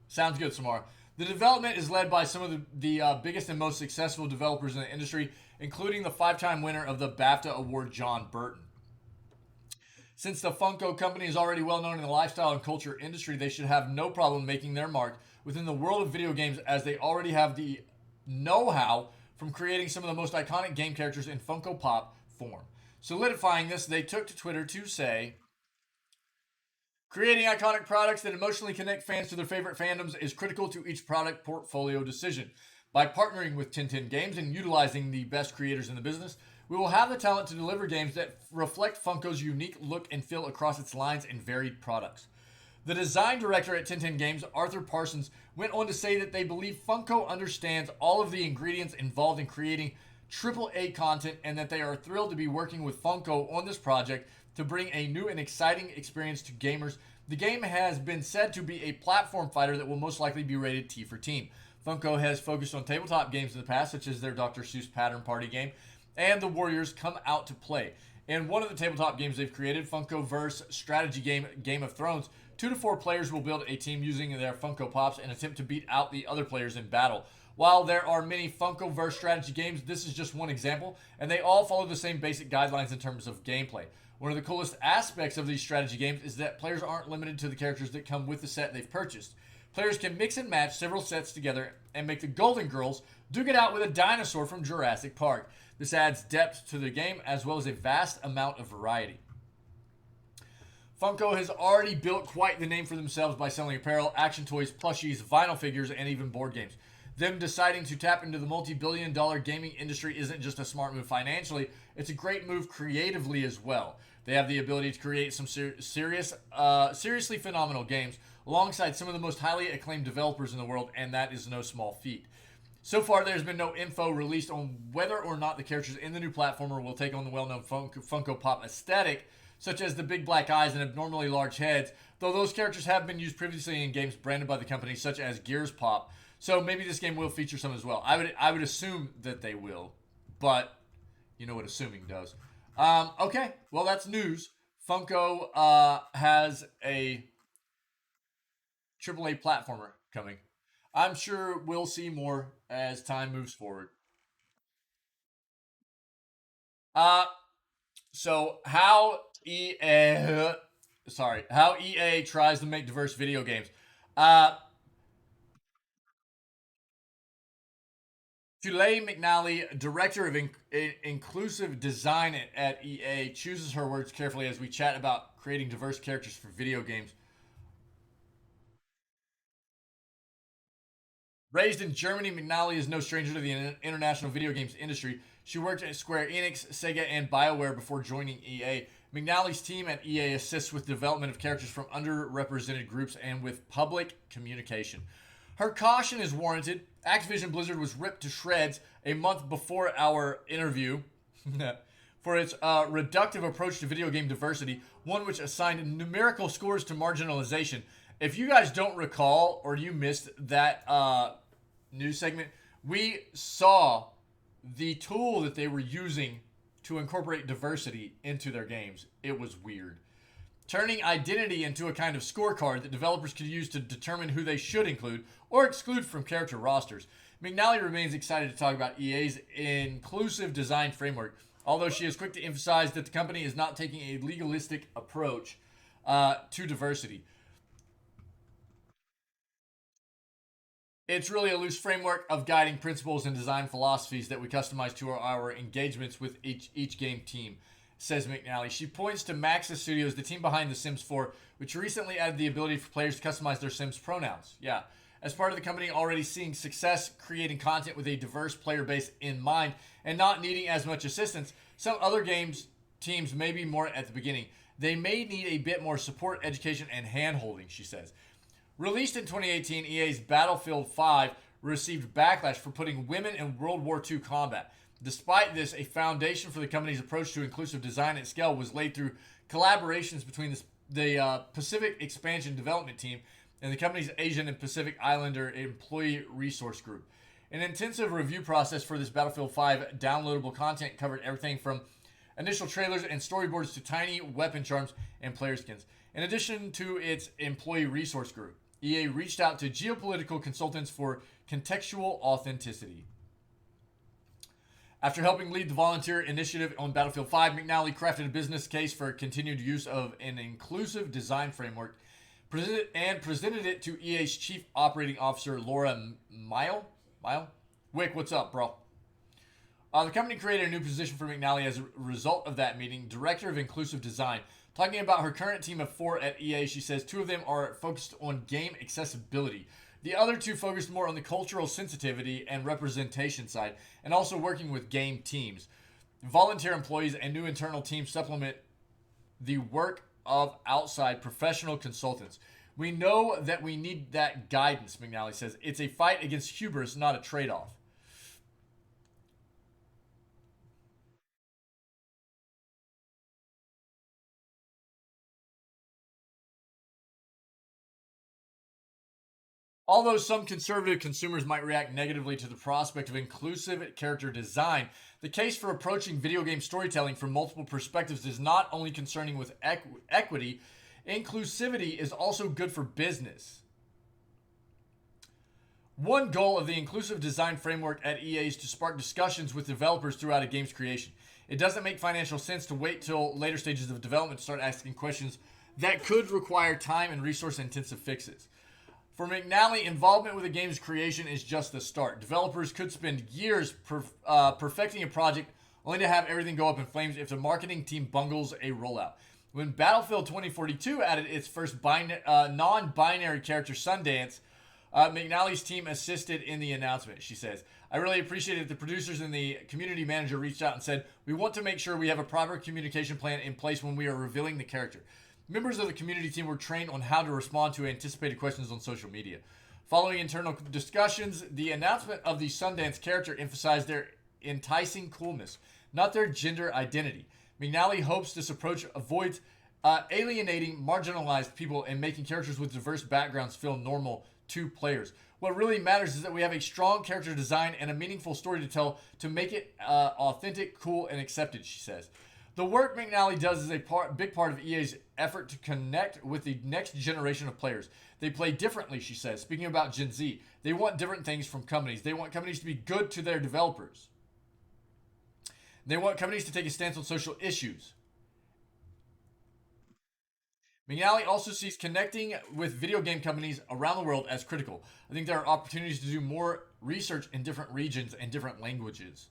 Sounds good, Samar. The development is led by some of the biggest and most successful developers in the industry, including the 5-time winner of the BAFTA Award, John Burton. Since the Funko company is already well known in the lifestyle and culture industry, they should have no problem making their mark within the world of video games, as they already have the know-how from creating some of the most iconic game characters in Funko Pop form. Solidifying this, they took to Twitter to say, creating iconic products that emotionally connect fans to their favorite fandoms is critical to each product portfolio decision. By partnering with 1010 Games and utilizing the best creators in the business, we will have the talent to deliver games that reflect Funko's unique look and feel across its lines and varied products. The design director at 1010 Games, Arthur Parsons, went on to say that they believe Funko understands all of the ingredients involved in creating AAA content, and that they are thrilled to be working with Funko on this project to bring a new and exciting experience to gamers. The game has been said to be a platform fighter that will most likely be rated T for Teen. Funko has focused on tabletop games in the past, such as their Dr. Seuss Pattern Party game and The Warriors Come Out to Play. In one of the tabletop games they've created, Funkoverse strategy game Game of Thrones, 2 to 4 players will build a team using their Funko Pops and attempt to beat out the other players in battle. While there are many Funkoverse strategy games, this is just one example, and they all follow the same basic guidelines in terms of gameplay. One of the coolest aspects of these strategy games is that players aren't limited to the characters that come with the set they've purchased. Players can mix and match several sets together and make the Golden Girls duke it out with a dinosaur from Jurassic Park. This adds depth to the game as well as a vast amount of variety. Funko has already built quite the name for themselves by selling apparel, action toys, plushies, vinyl figures, and even board games. Them deciding to tap into the multi-billion-dollar gaming industry isn't just a smart move financially, it's a great move creatively as well. They have the ability to create some seriously phenomenal games alongside some of the most highly acclaimed developers in the world, and that is no small feat. So far, there's been no info released on whether or not the characters in the new platformer will take on the well-known Funko Pop aesthetic, such as the big black eyes and abnormally large heads, though those characters have been used previously in games branded by the company, such as Gears Pop. So maybe this game will feature some as well. I would assume that they will, but you know what assuming does. Okay, well that's news. Funko has a AAA platformer coming. I'm sure we'll see more as time moves forward. Uh, so how EA tries to make diverse video games. Uh, Tulay McNally, director of inclusive design at EA, chooses her words carefully as we chat about creating diverse characters for video games. Raised in Germany, McNally is no stranger to the international video games industry. She worked at Square Enix, Sega, and BioWare before joining EA. McNally's team at EA assists with development of characters from underrepresented groups and with public communication. Her caution is warranted. Activision Blizzard was ripped to shreds a month before our interview for its reductive approach to video game diversity, one which assigned numerical scores to marginalization. If you guys don't recall or you missed that news segment, we saw the tool that they were using to incorporate diversity into their games. It was weird. Turning identity into a kind of scorecard that developers could use to determine who they should include or exclude from character rosters. McNally remains excited to talk about EA's inclusive design framework, although she is quick to emphasize that the company is not taking a legalistic approach to diversity. It's really a loose framework of guiding principles and design philosophies that we customize to our engagements with each game team. says McNally. She points to Maxis Studios, the team behind The Sims 4, which recently added the ability for players to customize their Sims pronouns. Yeah. As part of the company already seeing success creating content with a diverse player base in mind and not needing as much assistance, some other games teams may be more at the beginning. They may need a bit more support, education, and hand-holding, she says. Released in 2018, EA's Battlefield 5 received backlash for putting women in World War II combat. Despite this, a foundation for the company's approach to inclusive design at scale was laid through collaborations between the Pacific Expansion Development Team and the company's Asian and Pacific Islander Employee Resource Group. An intensive review process for this Battlefield 5 downloadable content covered everything from initial trailers and storyboards to tiny weapon charms and player skins. In addition to its Employee Resource Group, EA reached out to geopolitical consultants for contextual authenticity. After helping lead the volunteer initiative on Battlefield 5, McNally crafted a business case for continued use of an inclusive design framework and presented it to EA's Chief Operating Officer, Laura Mile? Wick, what's up, bro? The company created a new position for McNally as a result of that meeting, Director of Inclusive Design. Talking about her current team of 4 at EA, she says 2 of them are focused on game accessibility. The other 2 focused more on the cultural sensitivity and representation side, and also working with game teams. Volunteer employees and new internal teams supplement the work of outside professional consultants. We know that we need that guidance, McNally says. It's a fight against hubris, not a trade-off. Although some conservative consumers might react negatively to the prospect of inclusive character design, the case for approaching video game storytelling from multiple perspectives is not only concerning with equity, inclusivity is also good for business. One goal of the inclusive design framework at EA is to spark discussions with developers throughout a game's creation. It doesn't make financial sense to wait till later stages of development to start asking questions that could require time and resource-intensive fixes. For McNally, involvement with a game's creation is just the start. Developers could spend years perfecting a project only to have everything go up in flames if the marketing team bungles a rollout. When Battlefield 2042 added its first non-binary character, Sundance, McNally's team assisted in the announcement, she says. I really appreciate that the producers and the community manager reached out and said, we want to make sure we have a proper communication plan in place when we are revealing the character. Members of the community team were trained on how to respond to anticipated questions on social media. Following internal discussions, the announcement of the Sundance character emphasized their enticing coolness, not their gender identity. McNally hopes this approach avoids alienating marginalized people and making characters with diverse backgrounds feel normal to players. What really matters is that we have a strong character design and a meaningful story to tell to make it authentic, cool, and accepted, she says. The work McNally does is a big part of EA's effort to connect with the next generation of players. They play differently, she says. Speaking about Gen Z, they want different things from companies. They want companies to be good to their developers. They want companies to take a stance on social issues. McNally also sees connecting with video game companies around the world as critical. I think there are opportunities to do more research in different regions and different languages.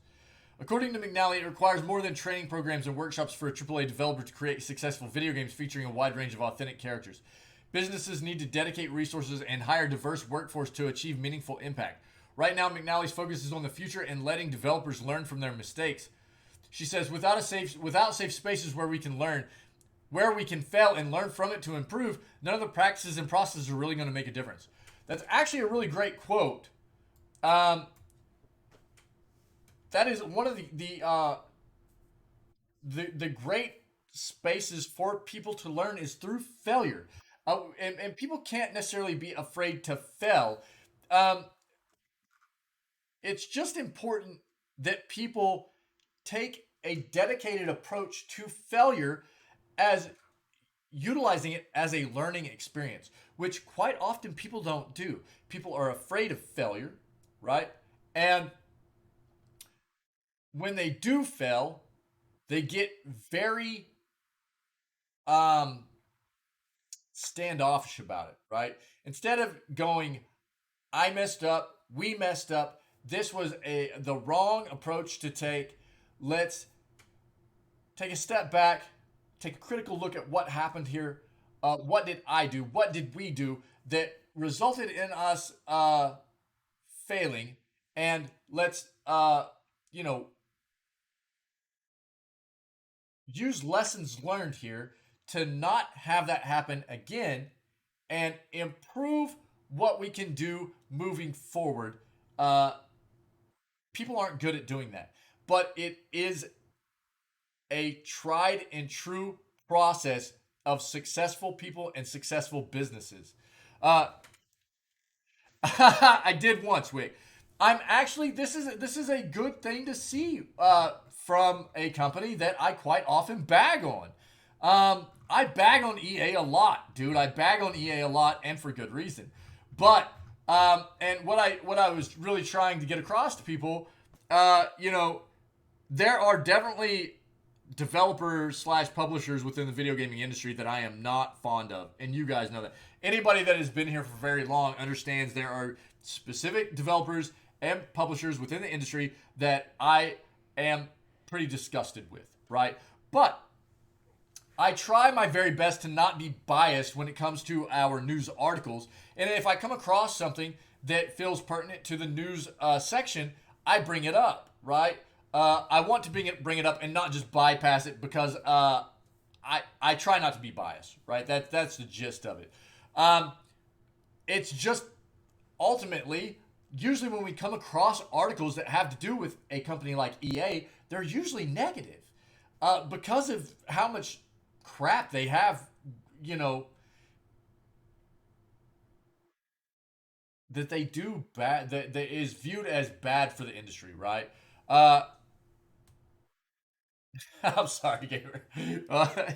According to McNally, it requires more than training programs and workshops for a AAA developer to create successful video games featuring a wide range of authentic characters. Businesses need to dedicate resources and hire a diverse workforce to achieve meaningful impact. Right now, McNally's focus is on the future and letting developers learn from their mistakes. She says, without safe spaces where we can learn, where we can fail and learn from it to improve, none of the practices and processes are really going to make a difference. That's actually a really great quote. That is one of the great spaces for people to learn is through failure. And people can't necessarily be afraid to fail. It's just important that people take a dedicated approach to failure as utilizing it as a learning experience, which quite often people don't do. People are afraid of failure, right? And when they do fail, they get very standoffish about it, right? Instead of going, I messed up, we messed up, this was the wrong approach to take, let's take a step back, take a critical look at what happened here. What did I do? What did we do that resulted in us failing? And let's, you know, use lessons learned here to not have that happen again and improve what we can do moving forward. People aren't good at doing that, but it is a tried and true process of successful people and successful businesses. Uh, I did once, Wick. I'm actually this is a good thing to see from a company that I quite often bag on. I bag on EA a lot, dude. I bag on EA a lot, and for good reason. But and what I was really trying to get across to people, there are definitely developers slash publishers within the video gaming industry that I am not fond of, and you guys know that. Anybody that has been here for very long understands there are specific developers and publishers within the industry that I am pretty disgusted with, right? But I try my very best to not be biased when it comes to our news articles, and if I come across something that feels pertinent to the news section, I bring it up, right? I want to bring it up and not just bypass it because I try not to be biased, right? That's the gist of it. It's just ultimately, usually when we come across articles that have to do with a company like EA, they're usually negative because of how much crap they have, that they do bad, that is viewed as bad for the industry, right? I'm sorry, Gamer.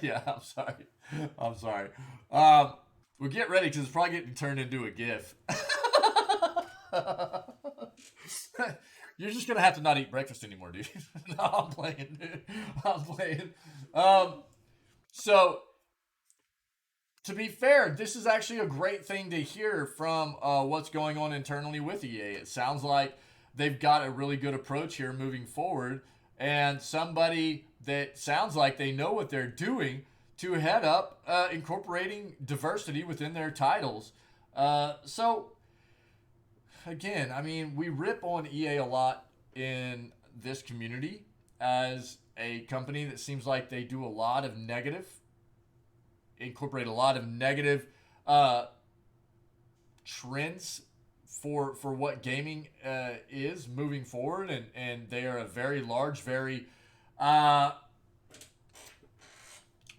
Yeah, I'm sorry. I'm sorry. Well, get ready because it's probably getting turned into a GIF. You're just gonna have to not eat breakfast anymore, dude. No, I'm playing, dude. I'm playing. So, to be fair, this is actually a great thing to hear from what's going on internally with EA. It sounds like they've got a really good approach here moving forward, and somebody that sounds like they know what they're doing to head up incorporating diversity within their titles. So, again, I mean, we rip on EA a lot in this community as a company that seems like they do a lot of incorporate a lot of negative trends for what gaming is moving forward, and they are a very large, very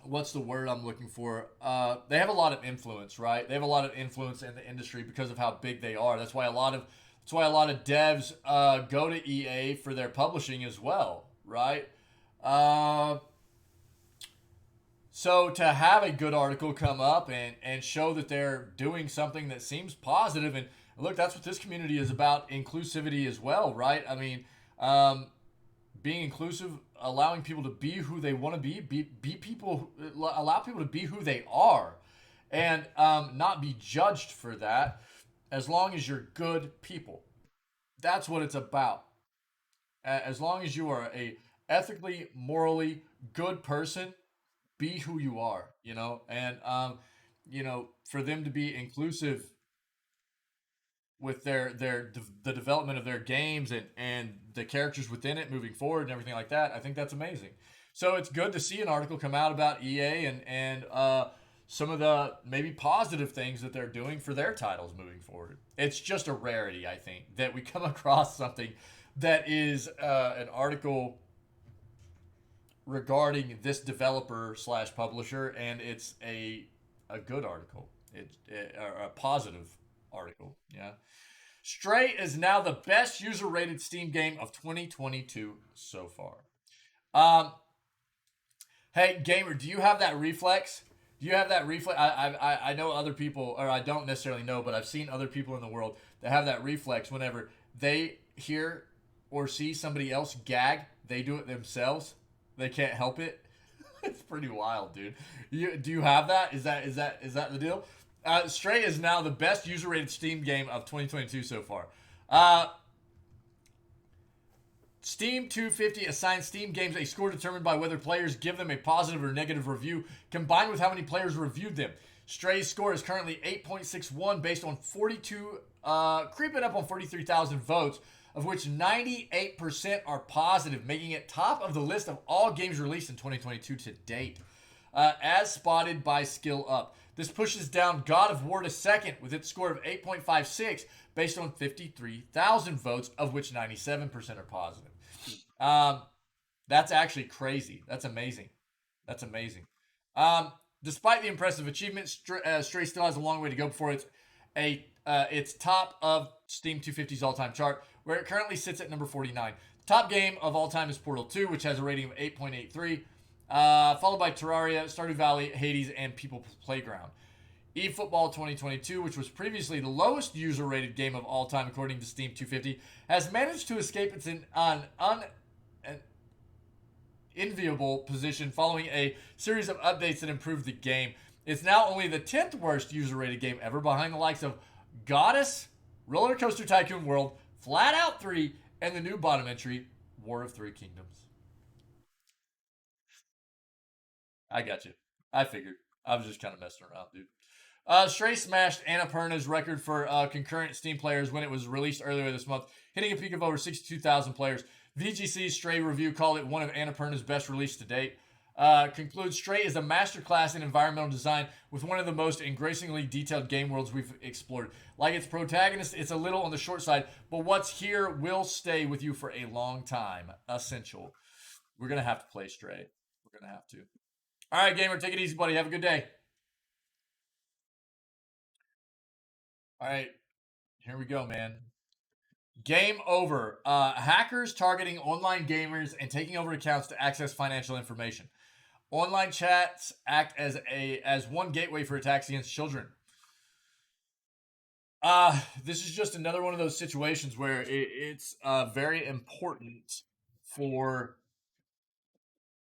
what's the word I'm looking for? They have a lot of influence, right? They have a lot of influence in the industry because of how big they are. That's why a lot of devs go to EA for their publishing as well, right? So to have a good article come up and show that they're doing something that seems positive, and look, that's what this community is about, inclusivity as well, right? I mean, being inclusive, allowing people to be who they want to be people, allow people to be who they are, and not be judged for that, as long as you're good people. That's what it's about. As long as you are a ethically, morally good person, be who you are, and for them to be inclusive with the development of their games and the characters within it moving forward and everything like that. I think that's amazing. So it's good to see an article come out about EA and some of the maybe positive things that they're doing for their titles moving forward. It's just a rarity, I think, that we come across something that is an article regarding this developer slash publisher, and it's a good article. It's a positive article. Yeah. Stray is now the best user rated Steam game of 2022 so far. Hey gamer, do you have that reflex? Do you have that reflex? I know other people, or I don't necessarily know, but I've seen other people in the world that have that reflex. Whenever they hear or see somebody else gag, they do it themselves. They can't help it. It's pretty wild, dude. Do you have that? Is that the deal? Stray is now the best user-rated Steam game of 2022 so far. Steam 250 assigns Steam games a score determined by whether players give them a positive or negative review, combined with how many players reviewed them. Stray's score is currently 8.61 based on 42, creeping up on 43,000 votes, of which 98% are positive, making it top of the list of all games released in 2022 to date. As spotted by Skill Up. This pushes down God of War to second with its score of 8.56 based on 53,000 votes, of which 97% are positive. That's actually crazy. That's amazing. That's amazing. Despite the impressive achievement, Stray still has a long way to go before it's top of Steam 250's all-time chart, where it currently sits at number 49. Top game of all time is Portal 2, which has a rating of 8.83. Followed by Terraria, Stardew Valley, Hades, and People Playground. eFootball 2022, which was previously the lowest user-rated game of all time according to Steam 250, has managed to escape its enviable position following a series of updates that improved the game. It's now only the 10th worst user-rated game ever, behind the likes of Goddess, Roller Coaster Tycoon World, Flat Out 3, and the new bottom entry, War of Three Kingdoms. I got you. I figured. I was just kind of messing around, dude. Stray smashed Annapurna's record for concurrent Steam players when it was released earlier this month, hitting a peak of over 62,000 players. VGC's Stray review called it one of Annapurna's best released to date. Concludes, Stray is a masterclass in environmental design with one of the most engrossingly detailed game worlds we've explored. Like its protagonist, it's a little on the short side, but what's here will stay with you for a long time. Essential. We're going to have to play Stray. We're going to have to. All right, gamer, take it easy, buddy. Have a good day. All right, here we go, man. Game over. Hackers targeting online gamers and taking over accounts to access financial information. Online chats act as one gateway for attacks against children. This is just another one of those situations where it's very important for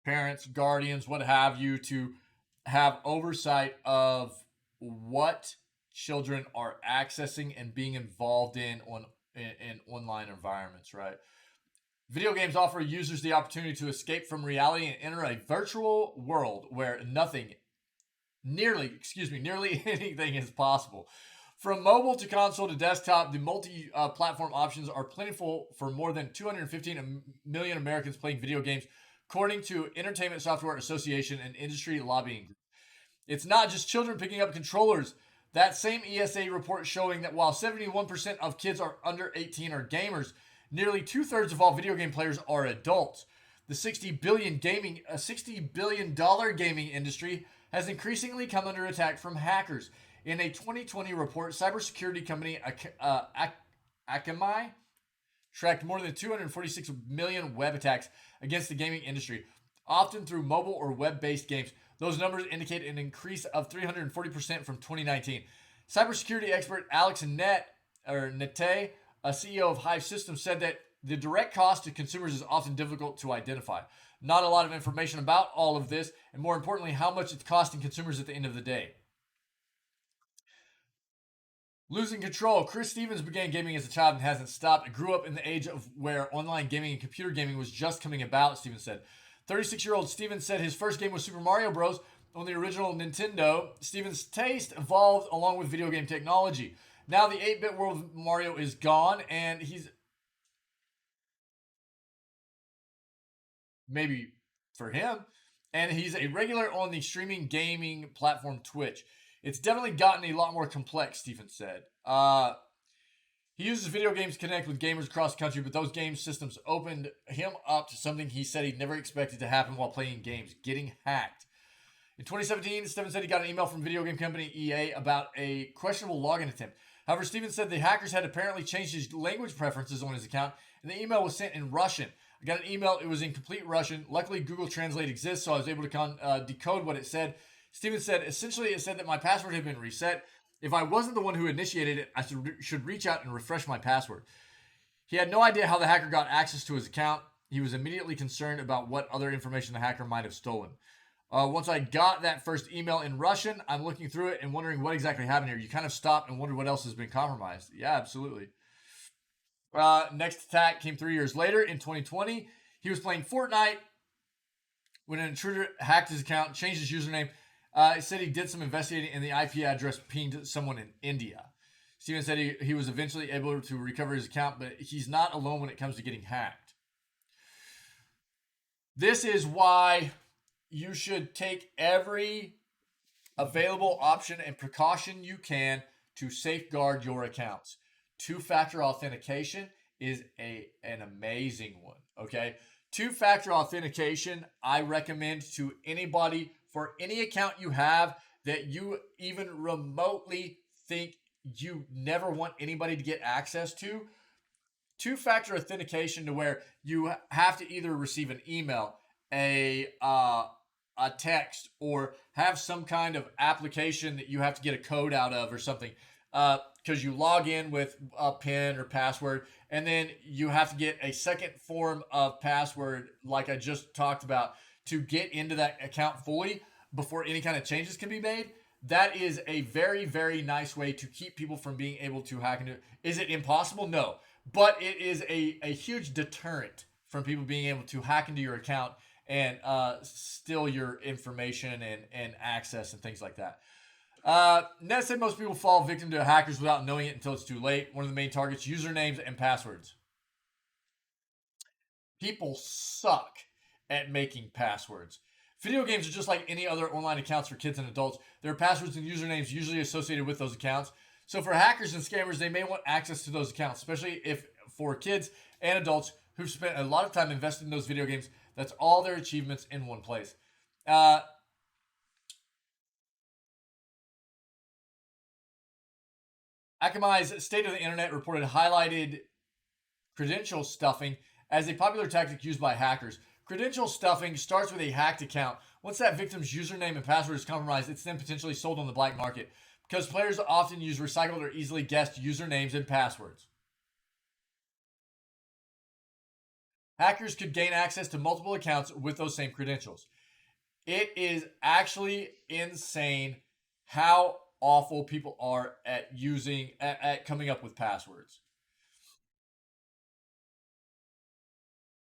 parents, guardians, what have you, to have oversight of what children are accessing and being involved in online environments, right? Video games offer users the opportunity to escape from reality and enter a virtual world where nearly anything is possible. From mobile to console to desktop, the multi-platform options are plentiful for more than 215 million Americans playing video games, according to Entertainment Software Association and industry lobbying group. It's not just children picking up controllers. That same ESA report showing that while 71% of kids are under 18 are gamers, nearly 2/3 of all video game players are adults. The $60 billion gaming industry has increasingly come under attack from hackers. In a 2020 report, cybersecurity company Akamai tracked more than 246 million web attacks against the gaming industry, often through mobile or web-based games. Those numbers indicate an increase of 340% from 2019. Cybersecurity expert Alex Nete, a CEO of Hive Systems, said that the direct cost to consumers is often difficult to identify. Not a lot of information about all of this, and more importantly, how much it's costing consumers at the end of the day. Losing control. Chris Stevens began gaming as a child and hasn't stopped. It grew up in the age of where online gaming and computer gaming was just coming about, Stevens said. 36-year-old Stevens said his first game was Super Mario Bros. On the original Nintendo. Stevens' taste evolved along with video game technology. Now the 8-bit world of Mario is gone, and he's... maybe for him. And he's a regular on the streaming gaming platform Twitch. It's definitely gotten a lot more complex, Stevens said. He uses video games to connect with gamers across the country, but those game systems opened him up to something he said he'd never expected to happen while playing games, getting hacked. In 2017, Stevens said he got an email from video game company EA about a questionable login attempt. However, Stevens said the hackers had apparently changed his language preferences on his account, and the email was sent in Russian. I got an email, it was in complete Russian. Luckily, Google Translate exists, so I was able to decode what it said. Stevens said, essentially, it said that my password had been reset. If I wasn't the one who initiated it, I should reach out and refresh my password. He had no idea how the hacker got access to his account. He was immediately concerned about what other information the hacker might have stolen. Once I got that first email in Russian, I'm looking through it and wondering what exactly happened here. You kind of stop and wonder what else has been compromised. Yeah, absolutely. Next attack came 3 years later in 2020. He was playing Fortnite when an intruder hacked his account, changed his username. He said he did some investigating and the IP address pinged someone in India. Steven said he was eventually able to recover his account, but he's not alone when it comes to getting hacked. This is why you should take every available option and precaution you can to safeguard your accounts. Two-factor authentication is an amazing one, okay? Two-factor authentication, I recommend to anybody for any account you have that you even remotely think you never want anybody to get access to. Two-factor authentication to where you have to either receive an email, a text, or have some kind of application that you have to get a code out of or something, because you log in with a PIN or password, and then you have to get a second form of password, like I just talked about, to get into that account fully before any kind of changes can be made. That is a very, very nice way to keep people from being able to hack into it. Is it impossible? No. But it is a huge deterrent from people being able to hack into your account and steal your information and access and things like that. Ned said most people fall victim to hackers without knowing it until it's too late. One of the main targets, usernames and passwords. People suck at making passwords. Video games are just like any other online accounts for kids and adults. There are passwords and usernames usually associated with those accounts. So for hackers and scammers, they may want access to those accounts, especially if for kids and adults who've spent a lot of time invested in those video games. That's all their achievements in one place. Akamai's State of the Internet reported highlighted credential stuffing as a popular tactic used by hackers. Credential stuffing starts with a hacked account. Once that victim's username and password is compromised, it's then potentially sold on the black market because players often use recycled or easily guessed usernames and passwords. Hackers could gain access to multiple accounts with those same credentials. It is actually insane how awful people are at coming up with passwords.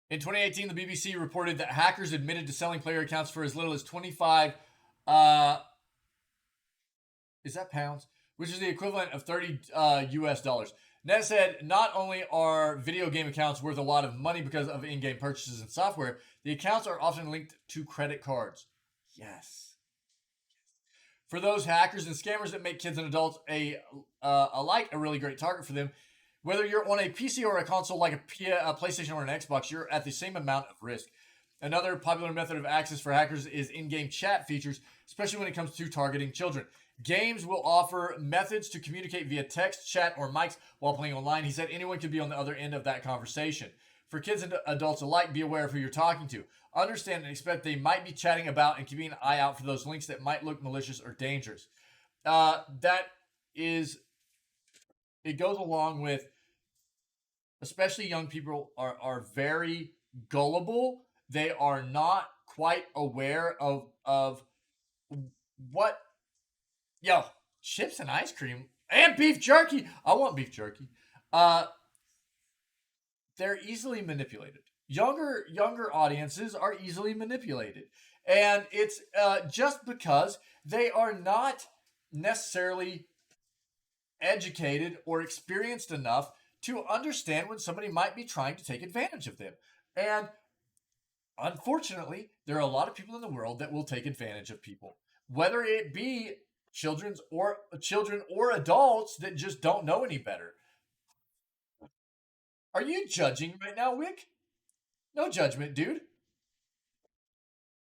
In 2018, the BBC reported that hackers admitted to selling player accounts for as little as 25, is that pounds? Which is the equivalent of 30 US dollars. Ned said not only are video game accounts worth a lot of money because of in-game purchases and software, the accounts are often linked to credit cards. Yes. For those hackers and scammers that make kids and adults alike a really great target for them, whether you're on a PC or a console like a PlayStation or an Xbox, you're at the same amount of risk. Another popular method of access for hackers is in-game chat features, especially when it comes to targeting children. Games will offer methods to communicate via text, chat, or mics while playing online. He said anyone could be on the other end of that conversation. For kids and adults alike, be aware of who you're talking to. Understand and expect they might be chatting about and keeping an eye out for those links that might look malicious or dangerous. It goes along with, especially young people are very gullible. They are not quite aware of what, chips and ice cream and beef jerky. I want beef jerky. They're easily manipulated. Younger audiences are easily manipulated. And it's just because they are not necessarily educated or experienced enough to understand when somebody might be trying to take advantage of them. And unfortunately, there are a lot of people in the world that will take advantage of people, whether it be children or adults that just don't know any better. Are you judging right now, Wick? No judgment, dude.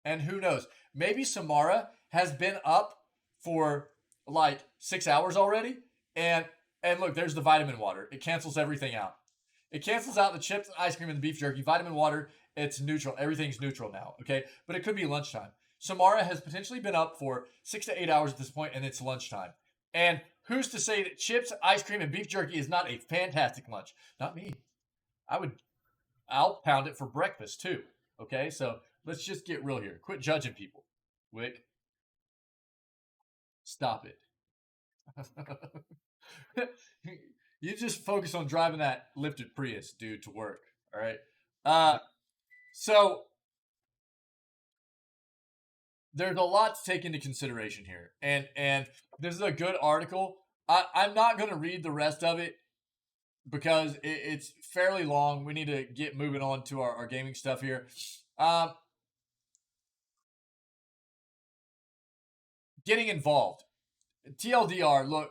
And who knows? Maybe Samara has been up for like 6 hours already. And look, there's the vitamin water. It cancels everything out. It cancels out the chips, and ice cream, and the beef jerky. Vitamin water, it's neutral. Everything's neutral now, okay? But it could be lunchtime. Samara has potentially been up for 6 to 8 hours at this point, and it's lunchtime. And who's to say that chips, ice cream, and beef jerky is not a fantastic lunch? Not me. I'll pound it for breakfast too. Okay, so let's just get real here. Quit judging people. Wick, stop it. You just focus on driving that lifted Prius, dude, to work. All right. So there's a lot to take into consideration here, and this is a good article. I'm not going to read the rest of it because it's fairly long. We need to get moving on to our gaming stuff here. Getting involved. TLDR, look,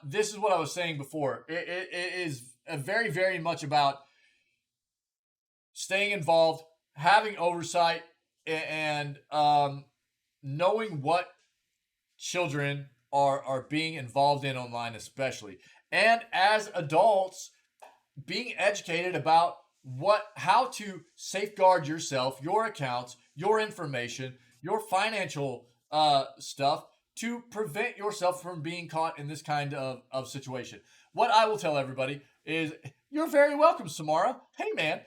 this is what I was saying before. It is very, very much about staying involved, having oversight, and knowing what children are being involved in online, especially. And as adults, being educated about how to safeguard yourself, your accounts, your information, your financial stuff to prevent yourself from being caught in this kind of situation. What I will tell everybody is, you're very welcome, Samara. Hey, man,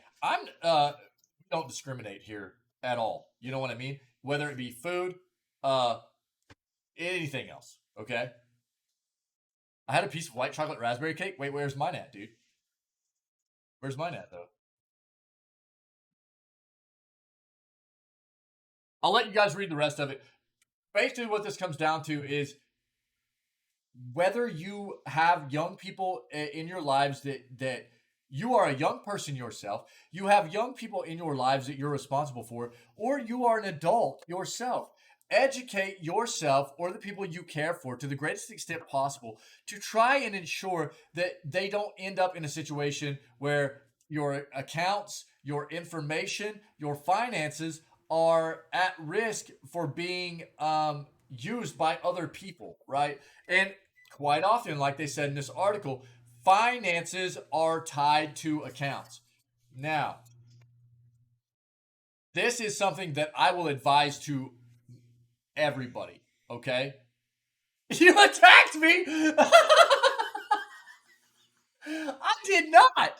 don't discriminate here at all. You know what I mean? Whether it be food, anything else, okay? I had a piece of white chocolate raspberry cake. Wait, where's mine at, dude? Where's mine at, though? I'll let you guys read the rest of it. Basically, what this comes down to is whether you have young people in your lives that you are a young person yourself, you have young people in your lives that you're responsible for, or you are an adult yourself. Educate yourself or the people you care for to the greatest extent possible to try and ensure that they don't end up in a situation where your accounts, your information, your finances are at risk for being used by other people, right? And quite often, like they said in this article, finances are tied to accounts. Now, this is something that I will advise to everybody, okay? You attacked me! I did not!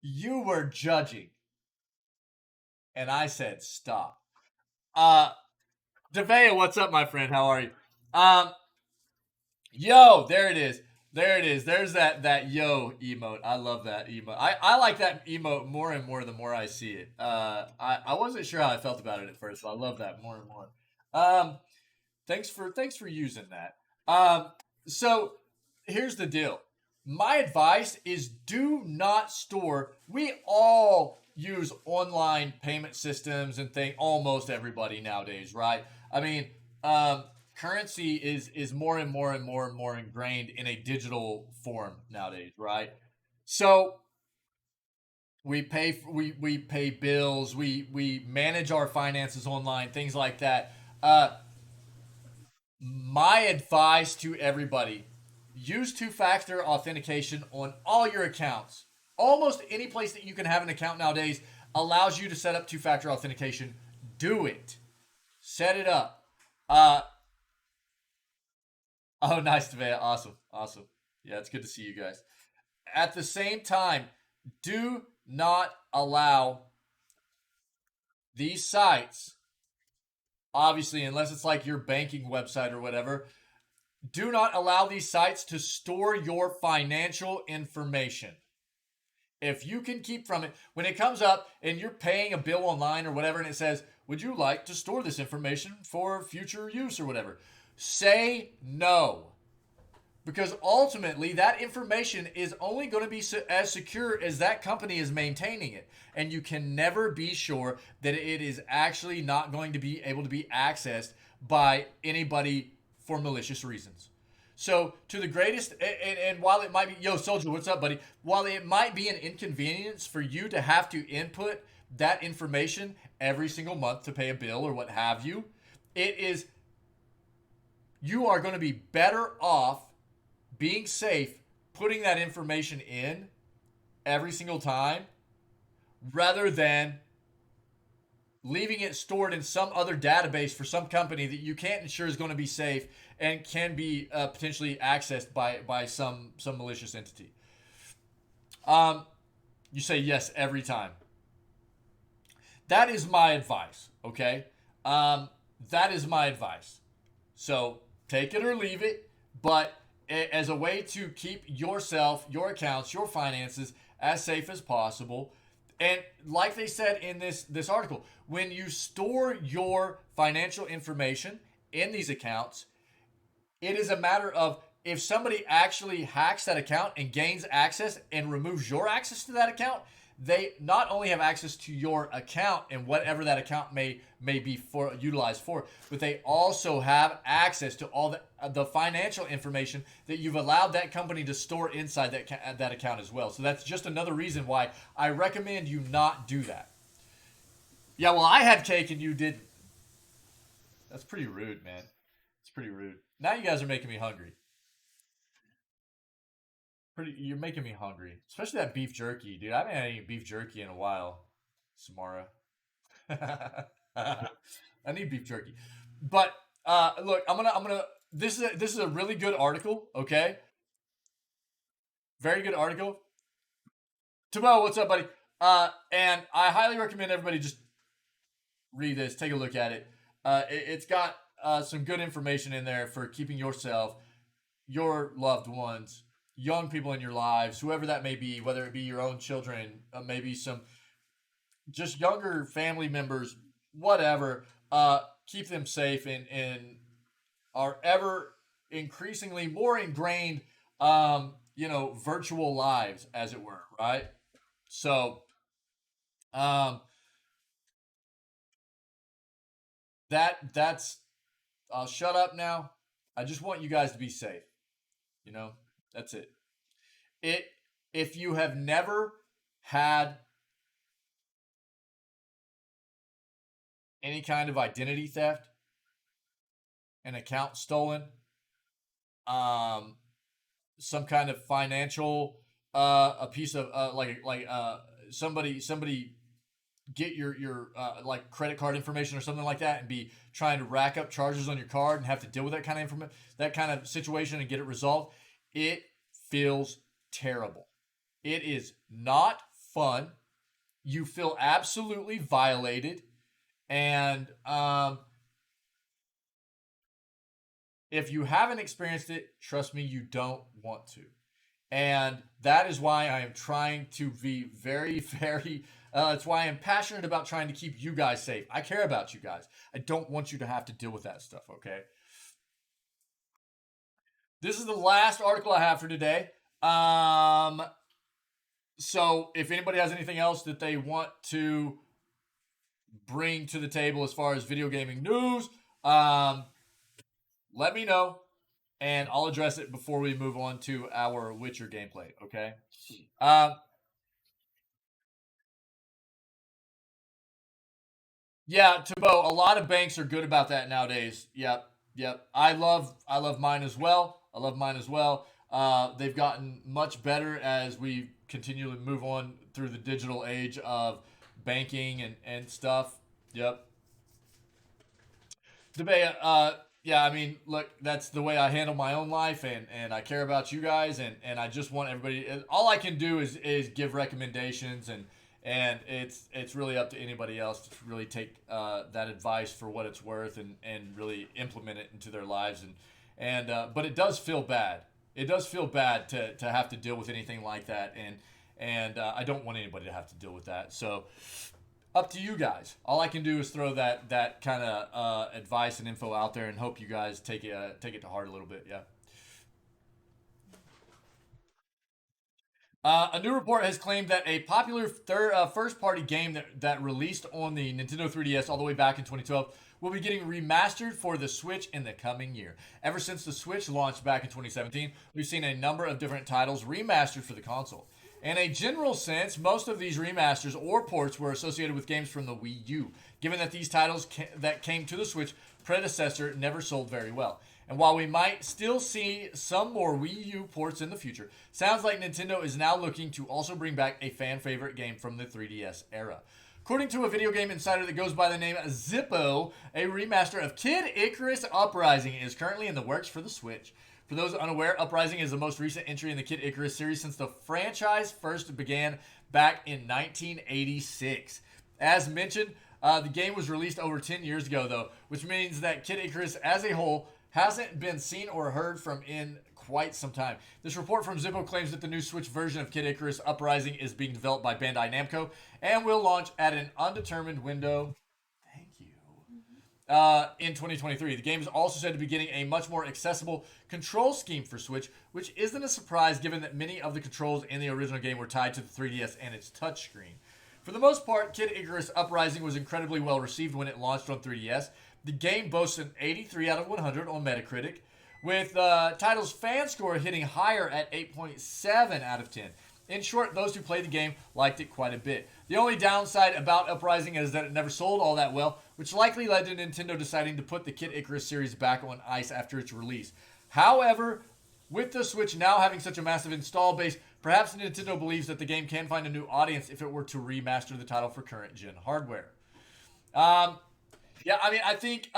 You were judging. And I said, stop. Devea, what's up, my friend? How are you? Yo, there it is. There it is. There's that yo emote. I love that emote. I like that emote more and more the more I see it. I wasn't sure how I felt about it at first, but I love that more and more. Thanks for using that. So here's the deal. My advice is do not store. We all use online payment systems and almost everybody nowadays, right? I mean, currency is more and more and more and more ingrained in a digital form nowadays, right? So we pay bills, we manage our finances online, things like that. My advice to everybody: use two-factor authentication on all your accounts. Almost any place that you can have an account nowadays allows you to set up two-factor authentication. Do it. Set it up. Oh, nice, Devea. Awesome. Awesome. Yeah, it's good to see you guys. At the same time, do not allow these sites, obviously, unless it's like your banking website or whatever, do not allow these sites to store your financial information. If you can keep from it, when it comes up and you're paying a bill online or whatever, and it says, would you like to store this information for future use or whatever? Say no. Because ultimately, that information is only going to be as secure as that company is maintaining it. And you can never be sure that it is actually not going to be able to be accessed by anybody for malicious reasons. So, to the greatest, and while it might be, yo, Soldier, what's up, buddy? While it might be an inconvenience for you to have to input that information every single month to pay a bill or what have you, you are going to be better off being safe, putting that information in every single time, rather than leaving it stored in some other database for some company that you can't ensure is going to be safe and can be potentially accessed by some malicious entity. You say yes every time. That is my advice, okay? That is my advice. So take it or leave it, but as a way to keep yourself, your accounts, your finances as safe as possible. And like they said in this article, when you store your financial information in these accounts, it is a matter of if somebody actually hacks that account and gains access and removes your access to that account, they not only have access to your account and whatever that account may be utilized for, but they also have access to all the financial information that you've allowed that company to store inside that account as well. So that's just another reason why I recommend you not do that. Yeah, well, I had cake and you didn't. That's pretty rude, man. It's pretty rude. Now you guys are making me hungry. You're making me hungry, especially that beef jerky, dude. I haven't had any beef jerky in a while, Samara. I need beef jerky, but look, I'm gonna. This is a really good article. Okay, very good article. Tabo, what's up, buddy? And I highly recommend everybody just read this, take a look at it. It's got some good information in there for keeping yourself, your loved ones, young people in your lives, whoever that may be, whether it be your own children, maybe some just younger family members, whatever, keep them safe and are ever increasingly more ingrained, virtual lives, as it were, right? So, that's I'll shut up now. I just want you guys to be safe. That's it. If you have never had any kind of identity theft, an account stolen, some kind of financial, a piece of somebody get your like credit card information or something like that and be trying to rack up charges on your card and have to deal with that kind of that kind of situation and get it resolved, it feels terrible. It is not fun. You feel absolutely violated, and if you haven't experienced it, trust me, you don't want to. And that is why I am trying to be very, very, that's why I'm passionate about trying to keep you guys safe. I care about you guys. I don't want you to have to deal with that stuff, okay? This is the last article I have for today. So if anybody has anything else that they want to bring to the table as far as video gaming news, let me know, and I'll address it before we move on to our Witcher gameplay, okay? Yeah, Tabo, a lot of banks are good about that nowadays. Yep. I love mine as well. They've gotten much better as we continually move on through the digital age of banking and stuff. Yep. Tabo, yeah, I mean, look, that's the way I handle my own life, and I care about you guys, and I just want everybody. All I can do is give recommendations, and it's really up to anybody else to really take that advice for what it's worth and really implement it into their lives. But it does feel bad. It does feel bad to have to deal with anything like that, and I don't want anybody to have to deal with that. So up to you guys. All I can do is throw that kind of advice and info out there and hope you guys take it to heart a little bit. Yeah. A new report has claimed that a popular first-party game that released on the Nintendo 3DS all the way back in 2012 will be getting remastered for the Switch in the coming year. Ever since the Switch launched back in 2017, we've seen a number of different titles remastered for the console. In a general sense, most of these remasters or ports were associated with games from the Wii U, given that these titles that came to the Switch predecessor never sold very well. And while we might still see some more Wii U ports in the future, sounds like Nintendo is now looking to also bring back a fan favorite game from the 3DS era. According to a video game insider that goes by the name Zippo, a remaster of Kid Icarus Uprising is currently in the works for the Switch. For those unaware, Uprising is the most recent entry in the Kid Icarus series since the franchise first began back in 1986. As mentioned, the game was released over 10 years ago, though, which means that Kid Icarus as a whole hasn't been seen or heard from in quite some time. This report from Zippo claims that the new Switch version of Kid Icarus Uprising is being developed by Bandai Namco and will launch at an undetermined window. Thank you. In 2023. The game is also said to be getting a much more accessible control scheme for Switch, which isn't a surprise given that many of the controls in the original game were tied to the 3DS and its touchscreen. For the most part, Kid Icarus Uprising was incredibly well received when it launched on 3DS. The game boasts an 83 out of 100 on Metacritic, with title's fan score hitting higher at 8.7 out of 10. In short, those who played the game liked it quite a bit. The only downside about Uprising is that it never sold all that well, which likely led to Nintendo deciding to put the Kid Icarus series back on ice after its release. However, with the Switch now having such a massive install base, perhaps Nintendo believes that the game can find a new audience if it were to remaster the title for current-gen hardware. Yeah, I mean, I think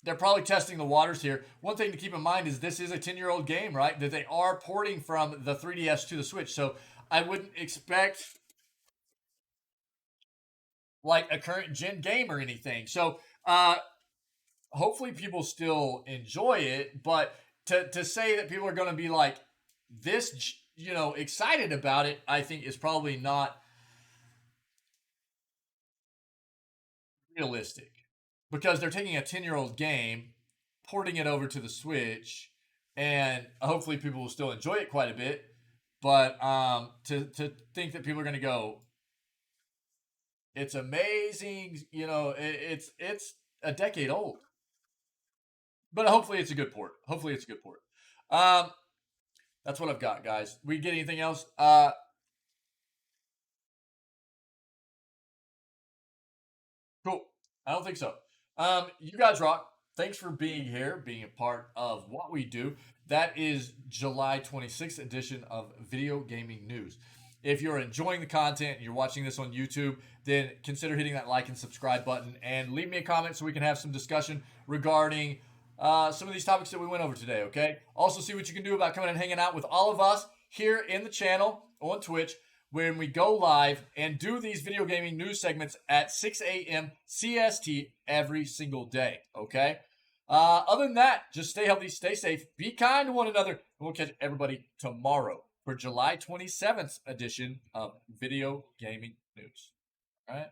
they're probably testing the waters here. One thing to keep in mind is this is a 10-year-old game, right? That they are porting from the 3DS to the Switch. So I wouldn't expect like a current-gen game or anything. So hopefully people still enjoy it. But to say that people are going to be like this, excited about it, I think is probably not realistic. Because they're taking a 10-year-old game, porting it over to the Switch, and hopefully people will still enjoy it quite a bit. But to think that people are going to go, it's amazing, it's a decade old. But hopefully it's a good port. That's what I've got, guys. We get anything else? Cool. I don't think so. You guys rock. Thanks for being here, being a part of what we do. That is July 26th edition of Video Gaming News. If you're enjoying the content and you're watching this on YouTube, then consider hitting that like and subscribe button and leave me a comment so we can have some discussion regarding some of these topics that we went over today, okay? Also, see what you can do about coming and hanging out with all of us here in the channel on Twitch when we go live and do these video gaming news segments at 6 a.m. CST every single day, okay? Other than that, just stay healthy, stay safe, be kind to one another, and we'll catch everybody tomorrow for July 27th edition of Video Gaming News. All right?